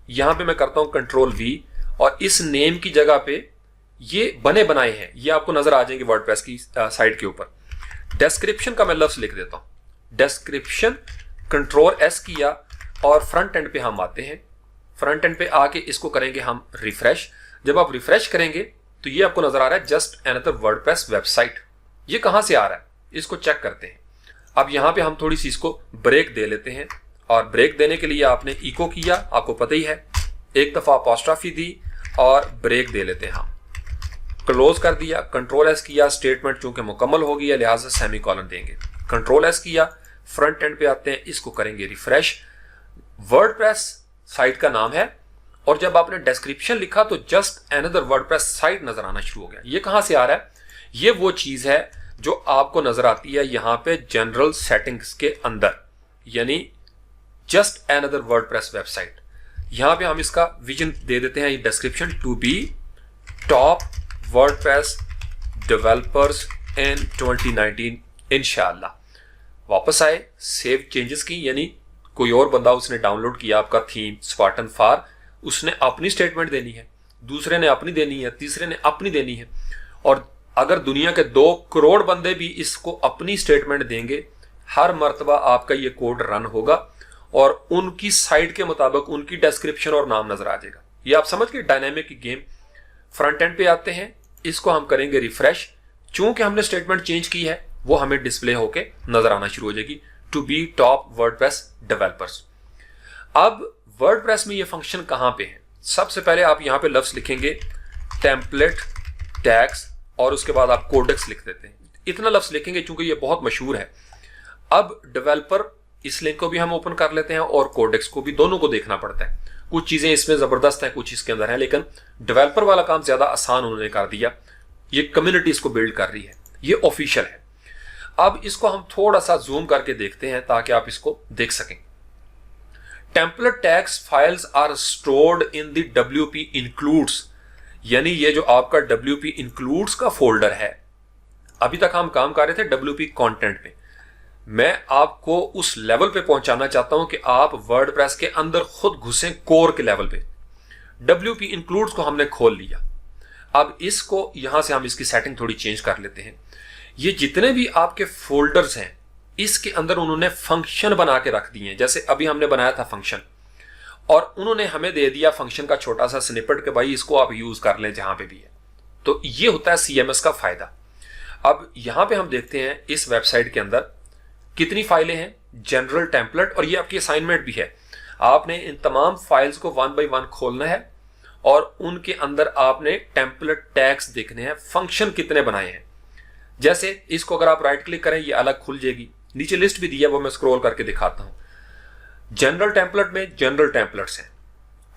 यहां पे मैं करता हूं कंट्रोल V और इस नेम की जगह पे ये बने बनाए हैं, ये आपको नजर आ जाएंगे वर्डप्रेस की साइट के ऊपर। डिस्क्रिप्शन का मैं लफ्ज लिख देता हूं, डिस्क्रिप्शन, कंट्रोल S किया और फ्रंट एंड पे हम आते हैं। फ्रंट एंड पे आके इसको करेंगे हम रिफ्रेश। जब आप रिफ्रेश करेंगे तो ये आपको नजर आ रहा है जस्ट अनदर वर्डप्रेस वेबसाइट। ये कहां से आ रहा है इसको चेक करते हैं। अब यहां पे हम थोड़ी सी इसको ब्रेक दे लेते हैं और ब्रेक देने के लिए आपने इको किया, आपको पता ही है, एक दफा अपॉस्ट्रोफी दी और ब्रेक दे लेते हैं हम, क्लोज कर दिया, कंट्रोल S किया, स्टेटमेंट चूंकि मुकम्मल हो गया लिहाजा सेमीकोलन देंगे, कंट्रोल S किया, फ्रंट एंड पे आते हैं, इसको करेंगे रिफ्रेश। वर्डप्रेस साइट का नाम है और जब आपने डिस्क्रिप्शन लिखा तो जस्ट अनदर वर्डप्रेस साइट नजर आना शुरू हो गया। ये कहां से आ रहा है? ये वो चीज है जो आपको नजर आती है यहां पे जनरल सेटिंग्स के अंदर, यानी जस्ट अनदर वर्डप्रेस वेबसाइट। यहां पे हम इसका विजन दे देते हैं, description to be top WordPress developers in 2019 इंशाल्लाह। वापस आए, सेव चेंजेस की, यानी कोई और बंदा उसने डाउनलोड किया आपका थीम स्पार्टन फार, उसने अपनी स्टेटमेंट देनी है, दूसरे ने अपनी देनी है, तीसरे ने अपनी देनी है। और अगर दुनिया के 2 करोड़ बंदे भी इसको अपनी स्टेटमेंट देंगे, हर मर्तबा आपका ये कोड रन होगा और उनकी साइट के मुताबिक उनकी डिस्क्रिप्शन और नाम नजर आ जाएगा। ये आप समझ गए डायनामिक गेम। फ्रंट एंड पे आते हैं, इसको हम करेंगे रिफ्रेश। चूंकि हमने स्टेटमेंट चेंज की है वो हमें डिस्प्ले होके नजर आना शुरू हो जाएगी, to be top WordPress developers. अब वर्डप्रेस में ये फंक्शन कहां पे है? सबसे पहले आप यहां पे लफ्ज लिखेंगे टेम्पलेट टैग्स और उसके बाद आप कोडेक्स लिख देते हैं। इतना लफ्ज लिखेंगे चूंकि ये बहुत मशहूर है। अब डेवलपर इस लिंक को भी हम ओपन कर लेते हैं और कोडेक्स को भी, दोनों को देखना पड़ता है। कुछ चीजें इसमें जबरदस्त हैं, कुछ इसके अंदर है, लेकिन डेवलपर वाला काम ज्यादा आसान उन्होंने कर दिया। ये कम्युनिटी इसको बिल्ड कर रही है, ये ऑफिशियल है। अब इसको हम थोड़ा सा जूम करके देखते हैं ताकि आप इसको देख सकें। Template tags files are stored in the WP includes, यानी ये जो आपका WP इंक्लूड्स का फोल्डर है, अभी तक हम काम कर रहे थे WP कंटेंट पे। मैं आपको उस लेवल पे पहुंचाना चाहता हूं कि आप वर्डप्रेस के अंदर खुद घुसें, कोर के लेवल पे। WP इंक्लूड्स को हमने खोल लिया। अब इसको यहां से हम इसकी सेटिंग थोड़ी चेंज कर लेते हैं। ये जितने भी आपके फोल्डर्स हैं इसके अंदर उन्होंने फंक्शन बना के रख दिए हैं। जैसे अभी हमने बनाया था फंक्शन और उन्होंने हमें दे दिया फंक्शन का छोटा सा स्निपेट कि भाई इसको आप यूज कर लें जहां पे भी है। तो ये होता है CMS का फायदा। अब यहां पे हम देखते हैं इस वेबसाइट के अंदर कितनी फाइलें हैं, जनरल टेम्पलेट, और ये आपकी असाइनमेंट भी है। आपने इन तमाम फाइल्स को 1 बाय 1 खोलना है और उनके अंदर आपने टेम्पलेट टैग्स देखने हैं, फंक्शन कितने बनाए हैं। जैसे इसको अगर आप राइट क्लिक करें ये अलग खुल जाएगी, नीचे लिस्ट भी दी है, वो मैं स्क्रॉल करके दिखाता हूं। जनरल टेम्पलेट में जनरल टेम्पलेट्स हैं,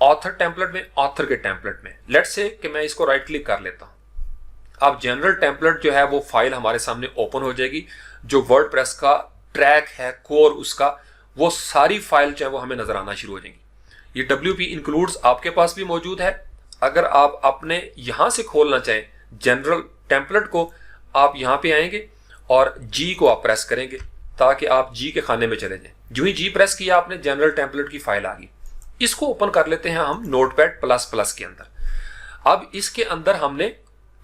ऑथर टेम्पलेट में ऑथर के टेम्पलेट में। लेट्स से कि मैं इसको राइट क्लिक कर लेता हूं। अब जनरल टेम्पलेट जो है वो फाइल हमारे सामने ओपन हो जाएगी, जो वर्डप्रेस का ट्रैक है, कोर उसका, वो सारी फाइल जो है वो हमें नजर आना शुरू हो जाएंगी। ये WP इंक्लूड्स आपके पास भी मौजूद है। अगर आप अपने यहां से खोलना चाहें जनरल टेम्पलेट को, आप यहां पे आएंगे और G को आप प्रेस करेंगे ताकि आप G के खाने में चले जाएं। जो ही G प्रेस किया आपने, जनरल टेम्पलेट की फाइल आ गई। इसको ओपन कर लेते हैं हम नोटपैड प्लस के अंदर। अब इसके अंदर हमने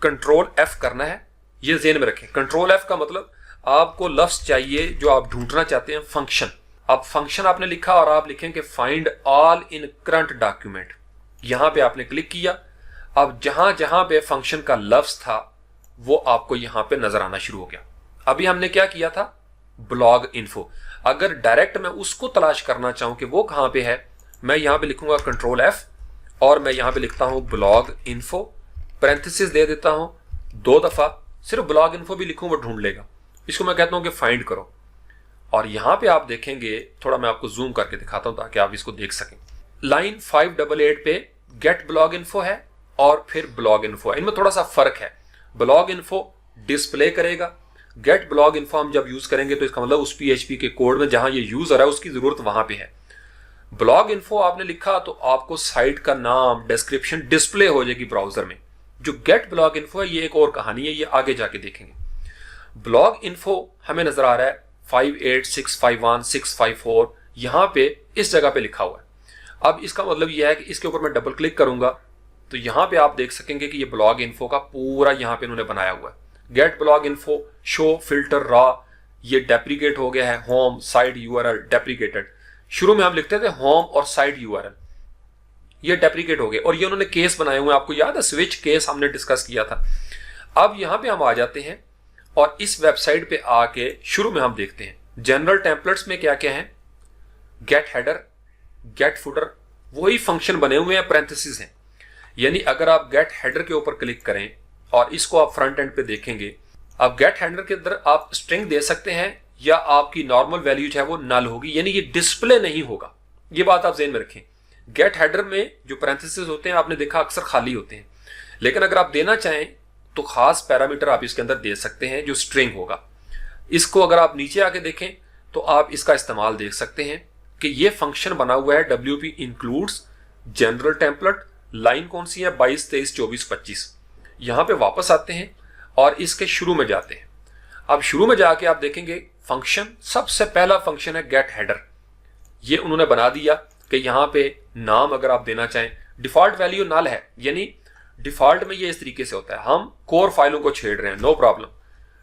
कंट्रोल F करना है, ये ज़हन में रखें। कंट्रोल F का मतलब आपको लफ्ज चाहिए जो आप ढूंढना चाहते हैं, फंक्शन। अब फंक्शन आपने लिखा और आप लिखेंगे find all in current document. यहां पे आपने क्लिक किया। अब जहां जहां पे फंक्शन का लफ्ज था वो आपको यहां पे नजर आना शुरू हो गया। अभी हमने क्या किया था, ब्लॉग इन्फो। अगर डायरेक्ट मैं उसको तलाश करना चाहूं कि वो कहां पे है, मैं यहां पे लिखूंगा कंट्रोल F और मैं यहां पे लिखता हूं ब्लॉग इन्फो, पैरेंथेसिस दे देता हूं 2 दफा, सिर्फ ब्लॉग इन्फो भी लिखूं वो ढूंढ लेगा। इसको मैं कहता हूं कि फाइंड करो, और यहां पे आप देखेंगे, थोड़ा मैं आपको जूम करके दिखाता हूं ताकि आप इसको देख सकें। लाइन 588 पे गेट ब्लॉग इन्फो है और फिर ब्लॉग इन्फो है, इनमें थोड़ा सा फर्क है। ब्लॉग इन्फो डिस्प्ले करेगा, गेट ब्लॉग इन्फो हम जब यूज करेंगे तो इसका मतलब उस PHP के कोड में जहां ये यूज हो रहा है उसकी जरूरत वहां पे है। ब्लॉग इन्फो आपने लिखा तो आपको साइट का नाम, डिस्क्रिप्शन डिस्प्ले हो जाएगी ब्राउजर में। जो गेट ब्लॉग इन्फो है ये एक और कहानी है, ये आगे जाके देखेंगे। ब्लॉग इन्फो हमें नजर आ रहा है 58651 यहां पे इस जगह पे लिखा हुआ है। अब इसका मतलब यह है कि इसके ऊपर मैं डबल क्लिक करूंगा तो यहां पे आप देख सकेंगे कि ये ब्लॉग इन्फो का पूरा यहां पे इन्होंने बनाया हुआ है। Get blog info, show filter raw, ये डेप्रीकेट हो गया है। होम साइट URL डेप्रीकेटेड, शुरू में हम लिखते थे होम और साइट URL, ये डेप्रीकेट हो गए। और ये उन्होंने केस बनाए हुए हैं, आपको याद है स्विच केस हमने डिस्कस किया था। अब यहां पे हम आ जाते हैं और इस वेबसाइट पे आके शुरू में हम देखते हैं जनरल टेम्पलेट्स में क्या क्या है। गेट हेडर, गेट फुटर, वही फंक्शन बने हुए हैं, पैरेंथेसिस हैं। यानी अगर आप गेट हेडर के ऊपर क्लिक करें और इसको आप फ्रंट एंड पे देखेंगे, आप गेट हेडर के अंदर आप स्ट्रिंग दे सकते हैं या आपकी नॉर्मल वैल्यू जो है वो नल होगी, यानी ये डिस्प्ले नहीं होगा। ये बात आप ज़हन में रखें। गेट हेडर में जो पैरेंथेसिस होते हैं आपने देखा अक्सर खाली होते हैं, लेकिन अगर आप देना चाहें तो खास पैरामीटर आप इसके अंदर दे सकते हैं जो स्ट्रिंग होगा। इसको अगर आप नीचे आके देखें तो आप इसका इस्तेमाल देख सकते हैं कि ये फंक्शन बना हुआ है WP includes general template. Line कौन सी है, 22, 23, 24, 25। यहां पे वापस आते हैं और इसके शुरू में जाते हैं। अब शुरू में जाके आप देखेंगे फंक्शन, सबसे पहला फंक्शन है गेट हेडर। ये उन्होंने बना दिया कि यहाँ पे नाम अगर आप देना चाहें, डिफॉल्ट वैल्यू नल है, यानी डिफॉल्ट में ये इस तरीके से होता है। हम कोर फाइलों को छेड़ रहे हैं, नो प्रॉब्लम,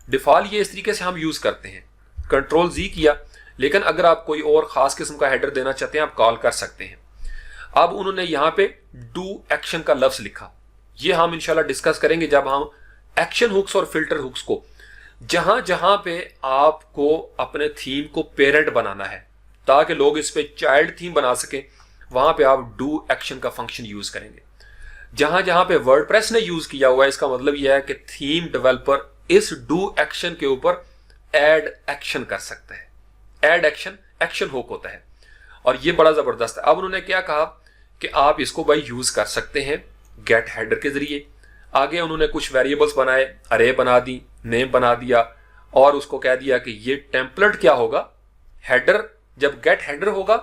डिफॉल्ट ये इस तरीके से हम यूज करते हैं। कंट्रोल जी किया, लेकिन अगर आप कोई और खास किस्म का हेडर देना चाहते हैं आप कॉल कर सकते हैं। अब उन्होंने यहाँ पे डू एक्शन का लफ्ज लिखा, ये हम इंशाल्लाह डिस्कस करेंगे जब हम एक्शन हुक्स और फिल्टर हुक्स को, जहां जहां पे आपको अपने थीम को पेरेंट बनाना है ताकि लोग इस पे चाइल्ड थीम बना सके, वहां पे आप डू एक्शन का फंक्शन यूज करेंगे। जहां जहां पे वर्डप्रेस ने यूज किया हुआ है, इसका मतलब यह है कि थीम डेवलपर इस डू एक्शन के ऊपर एड एक्शन कर सकता है। एड एक्शन एक्शन हुक होता है और ये बड़ा जबरदस्त है। अब उन्होंने क्या कहा कि आप इसको भाई यूज कर सकते हैं गेट हेडर के जरिए। आगे उन्होंने कुछ वेरिएबल्स बनाए, अरे बना दी, नेम बना दिया और उसको कह दिया कि ये टेम्पलेट क्या होगा, हेडर, जब गेट हेडर होगा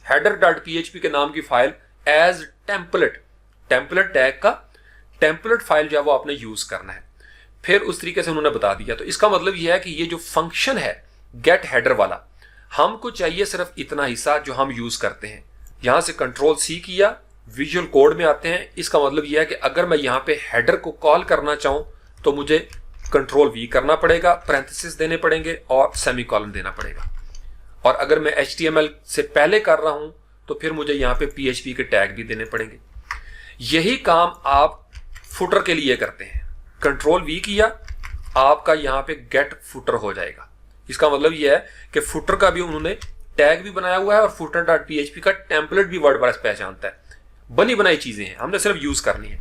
header.php के नाम की file as template, template tag का टेम्पलेट फाइल जो है वो आपने यूज करना है। फिर उस तरीके से उन्होंने बता दिया। तो इसका मतलब यह है कि ये जो फंक्शन है गेट हेडर वाला, हमको चाहिए सिर्फ इतना हिस्सा जो हम यूज करते हैं। यहां से कंट्रोल सी किया, विजुअल कोड में आते हैं। इसका मतलब यह है कि अगर मैं यहां पे हेडर को कॉल करना चाहूं तो मुझे कंट्रोल वी करना पड़ेगा, पैरेंथेसिस देने पड़ेंगे और सेमीकोलन देना पड़ेगा। और अगर मैं HTML से पहले कर रहा हूं तो फिर मुझे यहां पे PHP के टैग भी देने पड़ेंगे। यही काम आप फुटर के लिए करते हैं। कंट्रोल वी किया, आपका यहां पे गेट फुटर हो जाएगा। इसका मतलब यह है कि फुटर का भी उन्होंने टैग भी बनाया हुआ है और footer.php का टेम्पलेट भी वर्डप्रेस पहचानता है। बनी बनाई चीजें हैं, हमने सिर्फ यूज करनी है।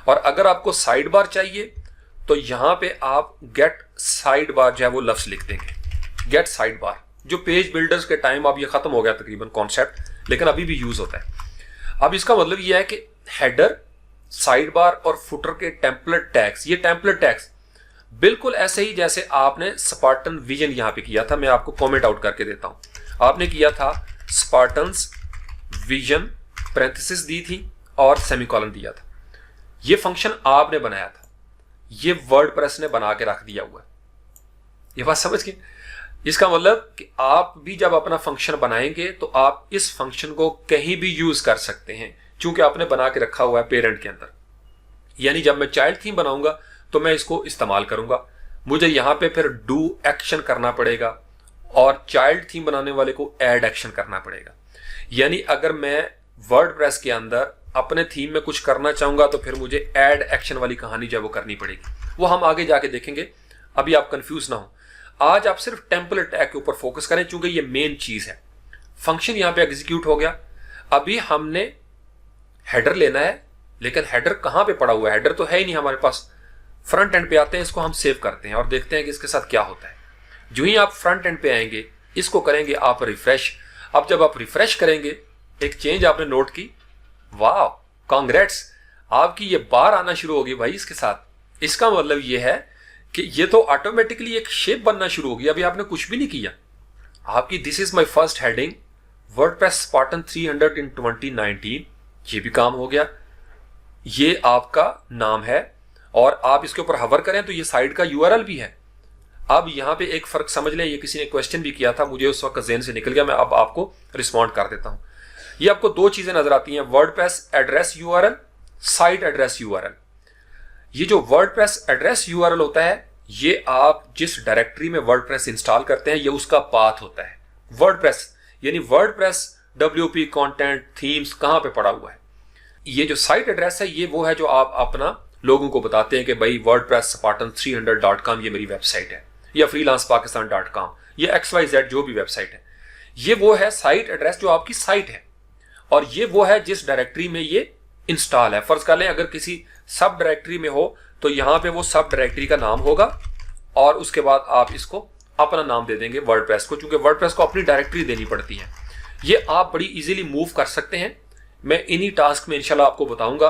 और अगर आपको साइड बार चाहिए तो यहां पे आप गेट साइड बार जो है वो लफ्ज लिख देंगे, गेट साइड बार, जो पेज बिल्डर्स के टाइम अब ये खत्म हो गया तकरीबन कॉन्सेप्ट, लेकिन अभी भी यूज होता है। अब इसका मतलब यह है कि हेडर, साइड बार और फुटर के टेम्पलेट टैग्स, ये टेम्पलेट टैग्स बिल्कुल ऐसे ही जैसे आपने स्पार्टन विजन यहां पे किया था। मैं आपको कमेंट आउट करके देता हूं। आपने किया था स्पार्टन्स विजन, पैरेंथेसिस दी थी और सेमीकोलन दिया था। ये फंक्शन आपने बनाया था, ये वर्डप्रेस ने बना के रख दिया हुआ है। ये बात समझ गए? इसका मतलब कि आप भी जब अपना फंक्शन बनाएंगे तो आप इस फंक्शन को कहीं भी यूज कर सकते हैं, क्योंकि आपने बना के रखा हुआ है पेरेंट के अंदर। यानी जब मैं चाइल्ड थीम बनाऊंगा तो मैं इसको इस्तेमाल करूंगा। मुझे यहां पे फिर डू एक्शन करना पड़ेगा और चाइल्ड थीम बनाने वाले को ऐड एक्शन करना पड़ेगा। यानी अगर मैं वर्डप्रेस के अंदर अपने थीम में कुछ करना चाहूंगा तो फिर मुझे ऐड एक्शन वाली कहानी जो वो करनी पड़ेगी। वो हम आगे जाके देखेंगे, अभी आप कंफ्यूज ना हो। आज आप सिर्फ टेम्पलेट टैग के ऊपर फोकस करें, चूंकि ये मेन चीज है। फंक्शन यहां पे एग्जीक्यूट हो गया। अभी हमने हेडर लेना है, लेकिन हेडर कहां पे पड़ा हुआ है? हेडर तो है ही नहीं हमारे पास। फ्रंट एंड पे आते हैं, इसको हम सेव करते हैं और देखते हैं कि इसके साथ क्या होता है। जो ही आप फ्रंट एंड पे आएंगे, इसको करेंगे आप रिफ्रेश। अब जब आप रिफ्रेश करेंगे, एक चेंज आपने नोट की, वाह, कांग्रेट्स, आपकी ये बार आना शुरू होगी भाई इसके साथ। इसका मतलब ये है कि ये तो ऑटोमेटिकली एक शेप बनना शुरू होगी। अभी आपने कुछ भी नहीं किया। आपकी this is my first heading WordPress Spartan 300 इन 2019, ये भी काम हो गया। ये आपका नाम है और आप इसके ऊपर हवर करें तो ये साइट का URL भी है। अब यहां पे एक फर्क समझ लें, ये किसी ने क्वेश्चन भी किया था, मुझे उस वक्त ज़हन से निकल गया, मैं अब आपको रिस्पॉन्ड कर देता हूं। ये आपको दो चीजें नजर आती हैं, WordPress address URL, site address URL। ये जो वर्डप्रेस एड्रेस URL होता है, ये आप जिस डायरेक्टरी में वर्डप्रेस इंस्टॉल करते हैं, ये उसका पाथ होता है। वर्डप्रेस यानी वर्डप्रेस WP कंटेंट थीम्स कहां पे पड़ा हुआ है। ये जो साइट एड्रेस है, ये वो है जो आप अपना लोगों को बताते हैं कि भाई वर्डप्रेस स्पार्टन 300.com ये मेरी वेबसाइट है, या freelancepakistan.com, ये XYZ जो भी वेबसाइट है। ये वो है साइट एड्रेस जो आपकी साइट है, और ये वो है जिस डायरेक्टरी में ये इंस्टॉल है। फर्ज कर लें अगर किसी सब डायरेक्टरी में हो तो यहां पे वो सब डायरेक्टरी का नाम होगा और उसके बाद आप इसको अपना नाम दे देंगे वर्डप्रेस को, क्योंकि वर्डप्रेस को अपनी डायरेक्टरी देनी पड़ती है। ये आप बड़ी इजीली मूव कर सकते हैं। मैं इन्हीं टास्क में इंशाल्लाह आपको बताऊंगा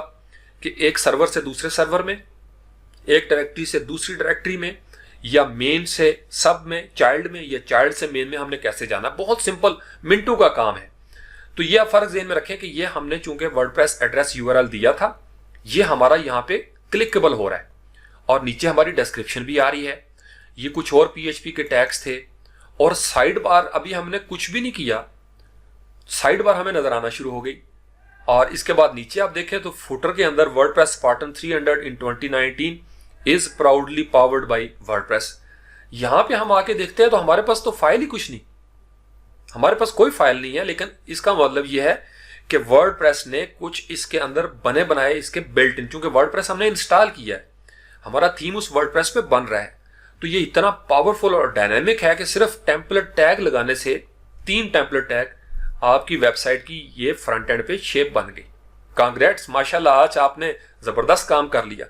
कि एक सर्वर से दूसरे सर्वर में, एक डायरेक्टरी से दूसरी डायरेक्टरी में, या मेन से सब में, चाइल्ड में, या चाइल्ड से मेन में हमने कैसे जाना। बहुत सिंपल, मिनटों का काम है। तो ये फर्क ज़हन में रखें कि ये हमने चूंकि वर्डप्रेस एड्रेस URL दिया था, ये हमारा यहाँ पे क्लिकेबल हो रहा है और नीचे हमारी डिस्क्रिप्शन भी आ रही है। ये कुछ और PHP के टैग्स थे और साइड बार अभी हमने कुछ भी नहीं किया। साइड बार हमें नजर आना शुरू हो गई। और इसके बाद नीचे आप देखें तो फुटर के अंदर WordPress Spartan 300 in 2019 is proudly powered by WordPress. यहां पे हम आके देखते हैं तो हमारे पास तो फाइल ही कुछ नहीं, हमारे पास कोई फाइल नहीं है। लेकिन इसका मतलब यह है कि वर्डप्रेस ने कुछ इसके अंदर बने बनाए इसके बिल्ट इन, चूंकि वर्डप्रेस हमने इंस्टॉल किया है, हमारा थीम उस वर्डप्रेस पे बन रहा है, तो ये इतना पावरफुल और डायनेमिक है कि सिर्फ टेम्पलेट टैग लगाने से 3 टेम्पलेट टैग आपकी वेबसाइट की ये फ्रंट एंड पे शेप बन गई। कांग्रेट्स, माशाल्लाह, आज आपने जबरदस्त काम कर लिया।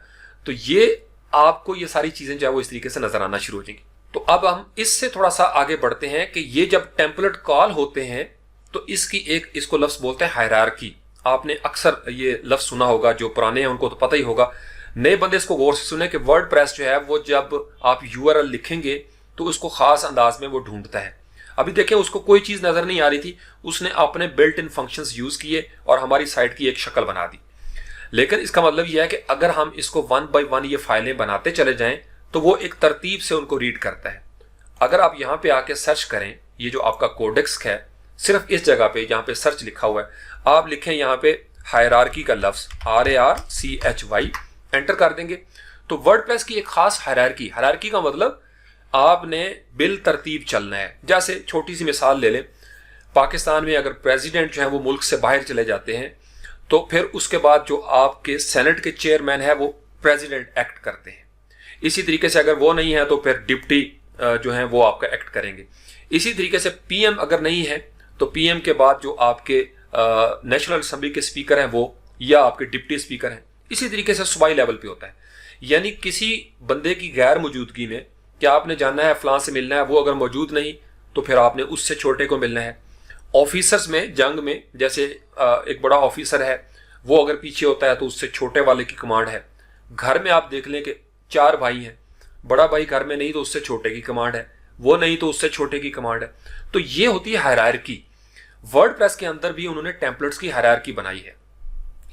तो ये आपको ये सारी चीजें जो है वो इस तरीके से नजर आना शुरू हो जाएंगी। तो अब हम इससे थोड़ा सा आगे बढ़ते हैं कि ये जब टेम्पलेट कॉल होते हैं तो इसको लफ्ज बोलते हैं हायरार्की। आपने अक्सर ये लफ्ज सुना होगा, जो पुराने हैं उनको तो पता ही होगा, नए बंदे इसको गौर से सुने कि वर्डप्रेस जो है वो जब आप यूआरएल लिखेंगे तो उसको खास अंदाज में वो ढूंढता है। अभी देखें, उसको कोई चीज नजर नहीं आ रही थी, उसने अपने बिल्ट इन फंक्शंस यूज किए और हमारी साइट की एक शक्ल बना दी। लेकिन इसका मतलब यह है कि अगर हम इसको 1 बाय 1 ये फाइलें बनाते चले जाएं तो वो एक तरतीब से उनको रीड करता है। अगर आप यहाँ पे आके सर्च करें, ये जो आपका कोडेक्स है, सिर्फ इस जगह पे जहाँ पे सर्च लिखा हुआ है, आप लिखें यहाँ पे हायरार्की का लफ्ज RARCHY, एंटर कर देंगे तो वर्डप्रेस की एक खास हायरार्की का मतलब आपने बिल तरतीब चलना है। जैसे छोटी सी मिसाल ले लें, पाकिस्तान में अगर प्रेसिडेंट जो है वो मुल्क से बाहर चले जाते हैं तो फिर उसके बाद जो आपके सेनेट के चेयरमैन है वो प्रेसिडेंट एक्ट करते हैं। इसी तरीके से अगर वो नहीं है तो फिर डिप्टी जो है वो आपका एक्ट करेंगे। इसी तरीके से पीएम अगर नहीं है तो पीएम के बाद जो आपके नेशनल असेंबली के स्पीकर हैं वो या आपके डिप्टी स्पीकर हैं। इसी तरीके से सूबाई लेवल पे होता है, यानी किसी बंदे की गैर मौजूदगी में क्या आपने जानना है फलां से मिलना है, वो अगर मौजूद नहीं तो फिर आपने उससे छोटे को मिलना है। ऑफिसर्स में जंग में जैसे एक बड़ा ऑफिसर है, वो अगर पीछे होता है तो उससे छोटे वाले की कमांड है। घर में आप देख लें कि 4 भाई हैं, बड़ा भाई घर में नहीं तो उससे छोटे की कमांड है, वो नहीं तो उससे छोटे की कमांड है। तो ये होती है हायरार्की। वर्डप्रेस के अंदर भी उन्होंने टेम्पलेट्स की हायरार्की बनाई है,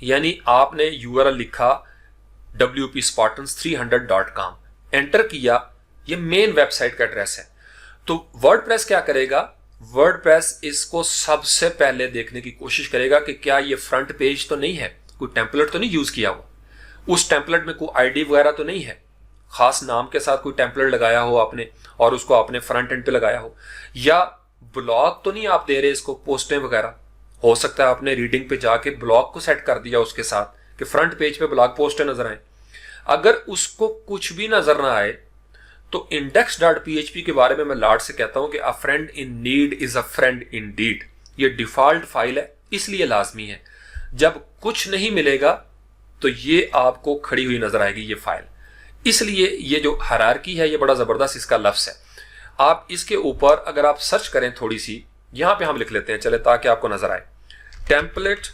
यानी आपने यूआरएल लिखा wpspartans300.com, एंटर किया, ये मेन वेबसाइट का एड्रेस है। तो वर्डप्रेस क्या करेगा, वर्डप्रेस इसको सबसे पहले देखने की कोशिश करेगा कि क्या ये फ्रंट पेज तो नहीं है, कोई टेम्पलेट तो नहीं यूज किया हुआ, उस टेम्पलेट में कोई आईडी वगैरह तो नहीं है, खास नाम के साथ कोई टेम्पलेट लगाया हो आपने और उसको आपने फ्रंट एंड पे लगाया हो, या ब्लॉग तो नहीं आप दे रहे इसको पोस्टें वगैरह। हो सकता है आपने रीडिंग पे जाके ब्लॉग को सेट कर दिया उसके साथ कि फ्रंट पेज पे ब्लॉग पोस्टें नजर आए। अगर उसको कुछ भी नजर ना आए तो index.php के बारे में मैं लाड से कहता हूं कि a friend in need is a friend in deed. ये डिफॉल्ट फाइल है, इसलिए लाजमी है। जब कुछ नहीं मिलेगा तो ये आपको खड़ी हुई नजर आएगी ये फाइल। इसलिए ये जो हायरार्की है ये बड़ा जबरदस्त इसका लफ्ज है। आप इसके ऊपर अगर आप सर्च करें थोड़ी सी, यहां पे हम लिख लेते हैं चले ताकि आपको नजर आए, टेम्पलेट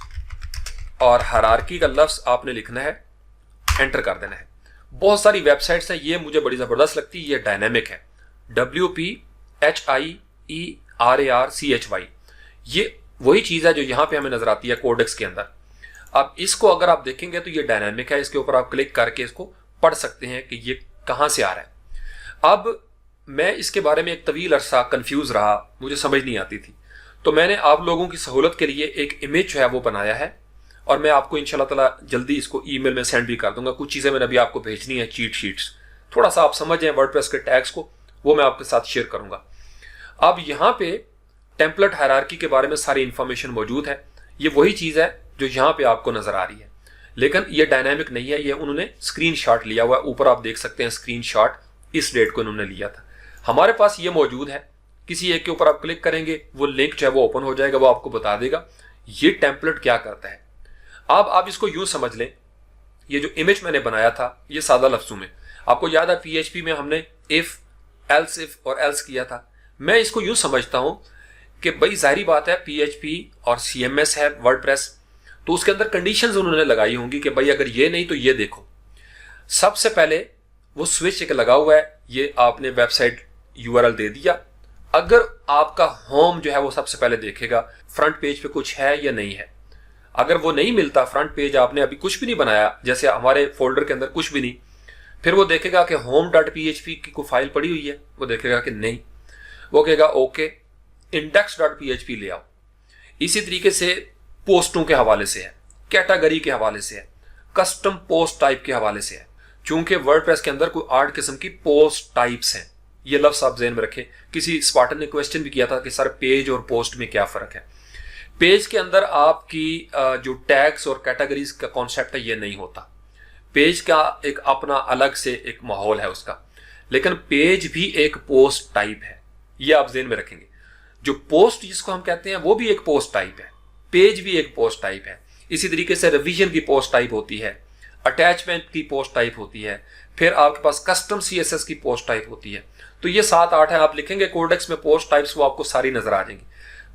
और हायरार्की का लफ्ज आपने लिखना है, एंटर कर देना है। बहुत सारी वेबसाइट्स हैं, ये मुझे बड़ी जबरदस्त लगती है, ये डायनेमिक है, WPHIERARCHY। ये वही चीज है जो यहां पे हमें नजर आती है कोडेक्स के अंदर। अब इसको अगर आप देखेंगे तो ये डायनेमिक है, इसके ऊपर आप क्लिक करके इसको पढ़ सकते हैं कि ये कहां से आ रहा है। अब मैं इसके बारे में एक तवील अरसा कंफ्यूज रहा, मुझे समझ नहीं आती थी, तो मैंने आप लोगों की सहूलत के लिए एक इमेज जो है वो बनाया है और मैं आपको इंशाल्लाह ताला जल्दी इसको ईमेल में सेंड भी कर दूंगा। कुछ चीजें मैंने अभी आपको भेजनी है, चीट शीट्स, थोड़ा सा आप समझ जाएं वर्डप्रेस के टैग्स को, वो मैं आपके साथ शेयर करूंगा। अब यहाँ पे टेम्पलेट हायरार्की के बारे में सारी इंफॉर्मेशन मौजूद है। ये वही चीज है जो यहाँ पे आपको नजर आ रही है, लेकिन ये डायनामिक नहीं है, ये उन्होंने स्क्रीनशॉट लिया हुआ है। ऊपर आप देख सकते हैं स्क्रीनशॉट, इस डेट को उन्होंने लिया था। हमारे पास ये मौजूद है, किसी एक के ऊपर आप क्लिक करेंगे वो लिंक जो है वो ओपन हो जाएगा, वो आपको बता देगा ये टेम्पलेट क्या करता है। अब आप इसको यूं समझ लें, ये जो इमेज मैंने बनाया था ये सादा लफ्जों में, आपको याद है पीएचपी में हमने इफ, एल्स इफ और एल्स किया था। मैं इसको यूं समझता हूं कि भाई जाहिर बात है पीएचपी और सीएमएस है वर्डप्रेस, तो उसके अंदर कंडीशंस उन्होंने लगाई होंगी कि भाई अगर ये नहीं तो ये देखो। सबसे पहले वो स्विच एक लगा हुआ है, ये आपने वेबसाइट यूआरएल दे दिया। अगर आपका होम जो है वो सबसे पहले देखेगा फ्रंट पेज पे कुछ है या नहीं है। अगर वो नहीं मिलता, फ्रंट पेज आपने अभी कुछ भी नहीं बनाया, जैसे हमारे फोल्डर के अंदर कुछ भी नहीं, फिर वो देखेगा कि home.php की कोई फाइल पड़ी हुई है, वो देखेगा कि नहीं, वो कहेगा ओके index.php ले आओ। इसी तरीके से पोस्टों के हवाले से है, कैटेगरी के हवाले से है, कस्टम पोस्ट टाइप के हवाले से है। चूंकि वर्डप्रेस के अंदर कोई 8 किस्म की पोस्ट टाइप्स हैं, ये लफ्ज आप ज़हन में रखें। किसी स्पार्टन ने क्वेश्चन भी किया था कि सर पेज और पोस्ट में क्या फ़र्क है। पेज के अंदर आपकी जो टैग्स और कैटेगरीज का कॉन्सेप्ट है ये नहीं होता। पेज का एक अपना अलग से एक माहौल है उसका, लेकिन पेज भी एक पोस्ट टाइप है, ये आप ज़हन में रखेंगे। जो पोस्ट जिसको हम कहते हैं वो भी एक पोस्ट टाइप है, पेज भी एक पोस्ट टाइप है। इसी तरीके से रिवीजन की पोस्ट टाइप होती है, अटैचमेंट की पोस्ट टाइप होती है, फिर आपके पास कस्टम CSS की पोस्ट टाइप होती है। तो ये 7-8 है, आप लिखेंगे कोडेक्स में पोस्ट टाइप्स, वो आपको सारी नजर आ जाएंगी।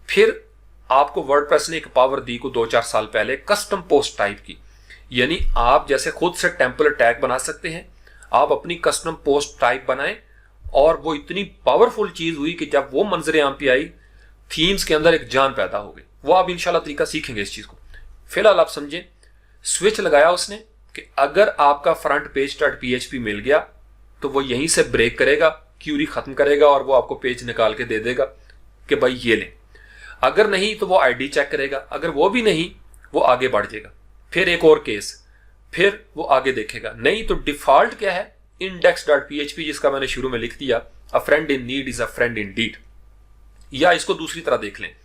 फिर आपको वर्डप्रेस ने एक पावर दी को 2-4 साल पहले कस्टम पोस्ट टाइप की, यानी आप जैसे खुद से टेम्पलेट टैग बना सकते हैं, आप अपनी कस्टम पोस्ट टाइप बनाएं। और वो इतनी पावरफुल चीज हुई कि जब वो मंजर आम पे आई, थीम्स के अंदर एक जान पैदा हो गई। वो आप इंशाल्लाह तरीका सीखेंगे इस चीज को। फिलहाल आप समझें, स्विच लगाया उसने कि अगर आपका फ्रंट पेज .php मिल गया तो वो यहीं से ब्रेक करेगा, क्यूरी खत्म करेगा और वो आपको पेज निकाल के दे देगा कि भाई ये ले। अगर नहीं तो वो आईडी चेक करेगा, अगर वो भी नहीं वो आगे बढ़ जाएगा। फिर एक और केस, फिर वो आगे देखेगा। नहीं तो डिफॉल्ट क्या है, index.php, जिसका मैंने शुरू में लिख दिया, a friend in need is a friend in deed. या इसको दूसरी तरह देख लें,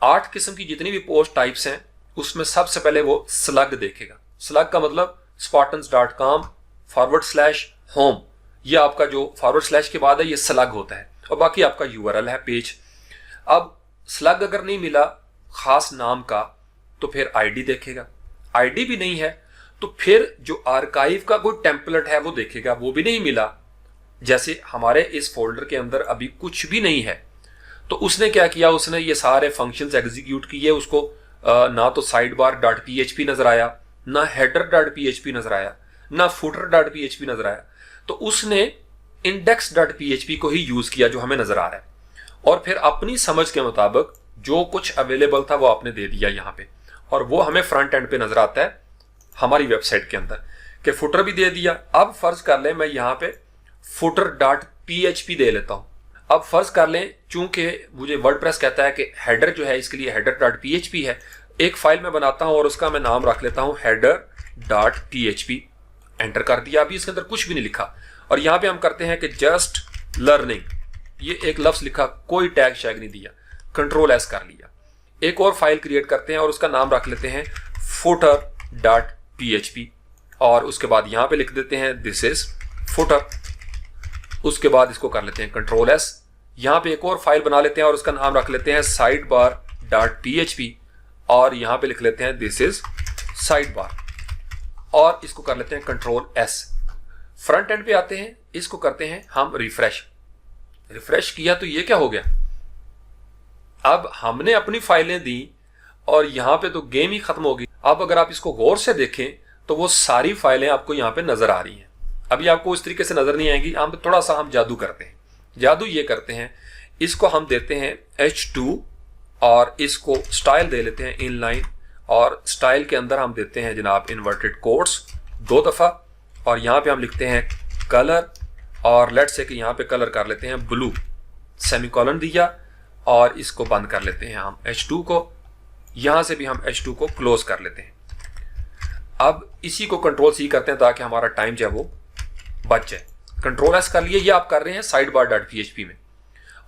8 किस्म की जितनी भी पोस्ट टाइप्स हैं उसमें सबसे पहले वो स्लग देखेगा। स्लग का मतलब spartans.com/home, ये आपका जो फॉरवर्ड / के बाद है ये स्लग होता है, और बाकी आपका URL है पेज। अब स्लग अगर नहीं मिला खास नाम का तो फिर आईडी देखेगा, आईडी भी नहीं है तो फिर जो आर्काइव का कोई टेम्पलेट है वो देखेगा, वो भी नहीं मिला। जैसे हमारे इस फोल्डर के अंदर अभी कुछ भी नहीं है, तो उसने क्या किया, उसने ये सारे फंक्शंस एग्जीक्यूट किए। उसको ना तो sidebar.php नजर आया, ना header.php नजर आया, ना footer.php नजर आया, तो उसने index.php को ही यूज किया जो हमें नजर आ रहा है, और फिर अपनी समझ के मुताबिक जो कुछ अवेलेबल था वो आपने दे दिया यहाँ पे, और वो हमें फ्रंट एंड पे नजर आता है हमारी वेबसाइट के अंदर कि फुटर भी दे दिया। अब फर्ज कर लें मैं यहाँ पे footer.php दे लेता हूँ। अब फर्ज कर लें चूंकि मुझे वर्डप्रेस कहता है कि हेडर जो है इसके लिए header.php है, एक फाइल में बनाता हूँ और उसका मैं नाम रख लेता हूँ header.php। एंटर कर दिया, अभी इसके अंदर कुछ भी नहीं लिखा, और यहाँ पे हम करते हैं कि जस्ट लर्निंग, ये एक लफ्ज लिखा, कोई टैग शैग नहीं दिया, Ctrl+S कर लिया। एक और फाइल क्रिएट करते हैं और उसका नाम रख लेते हैं footer.php, और उसके बाद यहाँ पे लिख देते हैं दिस इज footer। उसके बाद इसको कर लेते हैं Ctrl+S, यहाँ पे एक और फाइल बना लेते हैं और उसका नाम रख लेते हैं sidebar.php, और यहाँ पे लिख लेते हैं दिस इज sidebar, और इसको कर लेते हैं Ctrl+S। फ्रंट एंड पे आते हैं, इसको करते हैं हम रिफ्रेश किया तो ये क्या हो गया, अब हमने अपनी फाइलें दी और यहाँ पे तो गेम ही खत्म हो गई। अब अगर आप इसको गौर से देखें तो वो सारी फाइलें आपको यहाँ पे नजर आ रही हैं। अभी आपको इस तरीके से नजर नहीं आएंगी, हम थोड़ा सा हम जादू करते हैं। जादू ये करते हैं, इसको हम देते हैं H2 और इसको स्टाइल दे लेते हैं इनलाइन, और स्टाइल के अंदर हम देते हैं जनाब इन्वर्टेड कोट्स 2 दफा, और यहाँ पे हम लिखते हैं कलर, और लेट्स से कि यहाँ पे कलर कर लेते हैं ब्लू, सेमीकोलन दिया और इसको बंद कर लेते हैं हम H2 को। यहाँ से भी हम H2 को क्लोज कर लेते हैं। अब इसी को Ctrl+C करते हैं ताकि हमारा टाइम जो है वो बच जाए। Ctrl+S कर लिए, ये आप कर रहे हैं sidebar.php में,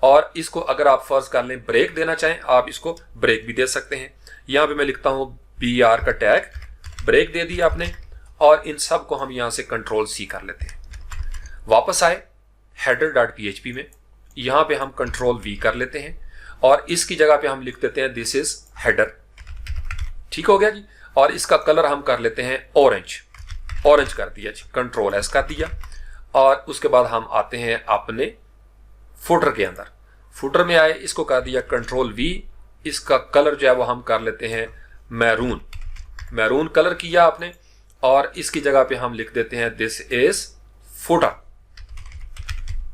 और इसको अगर आप फर्ज कर लें ब्रेक देना चाहें आप इसको ब्रेक भी दे सकते हैं। यहाँ पे मैं लिखता हूँ BR का टैग, ब्रेक दे दिया आपने, और इन सब को हम यहाँ से Ctrl+C कर लेते हैं। वापस आए header.php में, यहाँ पे हम Ctrl+V कर लेते हैं और इसकी जगह पे हम लिख देते हैं दिस इज हेडर। ठीक हो गया जी, और इसका कलर हम कर लेते हैं ऑरेंज कर दिया जी, Ctrl+S कर दिया, और उसके बाद हम आते हैं अपने फुटर के अंदर। फुटर में आए, इसको कर दिया Ctrl+V, इसका कलर जो है वो हम कर लेते हैं मैरून कलर किया आपने, और इसकी जगह पे हम लिख देते हैं दिस इज फुटर।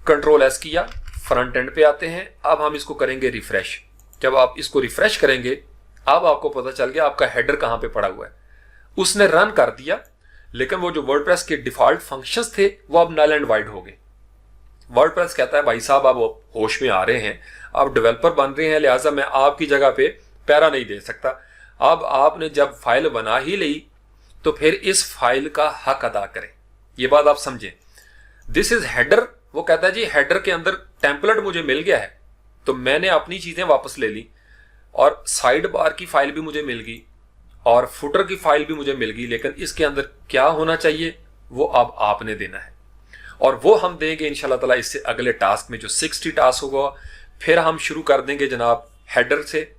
Ctrl+S किया, फ्रंट एंड पे आते हैं। अब हम इसको करेंगे रिफ्रेश। जब आप इसको रिफ्रेश करेंगे अब आपको पता चल गया आपका हेडर कहां पे पड़ा हुआ है। उसने रन कर दिया, लेकिन वो जो वर्डप्रेस के डिफॉल्ट फंक्शंस थे वो अब नल एंड वाइड हो गए। वर्डप्रेस कहता है भाई साहब आप होश में आ रहे हैं, आप डेवलपर बन रहे हैं, लिहाजा मैं आपकी जगह पे पैरा नहीं दे सकता। अब आपने जब फाइल बना ही ली तो फिर इस फाइल का हक अदा करें, ये बात आप समझें। दिस इज हेडर, वो कहता है जी हेडर के अंदर टेम्पलेट मुझे मिल गया है तो मैंने अपनी चीजें वापस ले ली, और साइड बार की फाइल भी मुझे मिल गई और फुटर की फाइल भी मुझे मिल गई, लेकिन इसके अंदर क्या होना चाहिए वो अब आपने देना है, और वो हम देंगे इंशाल्लाह ताला इससे अगले टास्क में जो 60 टास्क होगा। फिर हम शुरू कर देंगे जनाब हेडर से,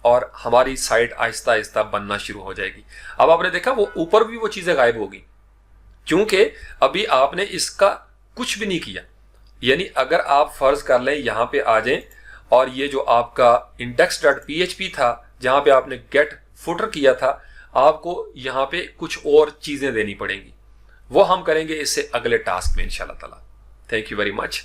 और हमारी साइट आहिस्ता आहिस्ता बनना शुरू हो जाएगी। अब आपने देखा वो ऊपर भी वो चीजें गायब होगी, क्योंकि अभी आपने इसका कुछ भी नहीं किया। यानी अगर आप फर्ज कर लें यहां पे आ जाएं, और ये जो आपका index.php था जहां पे आपने गेट फुटर किया था, आपको यहां पे कुछ और चीजें देनी पड़ेंगी, वो हम करेंगे इससे अगले टास्क में इंशाल्लाह ताला। Thank you very much.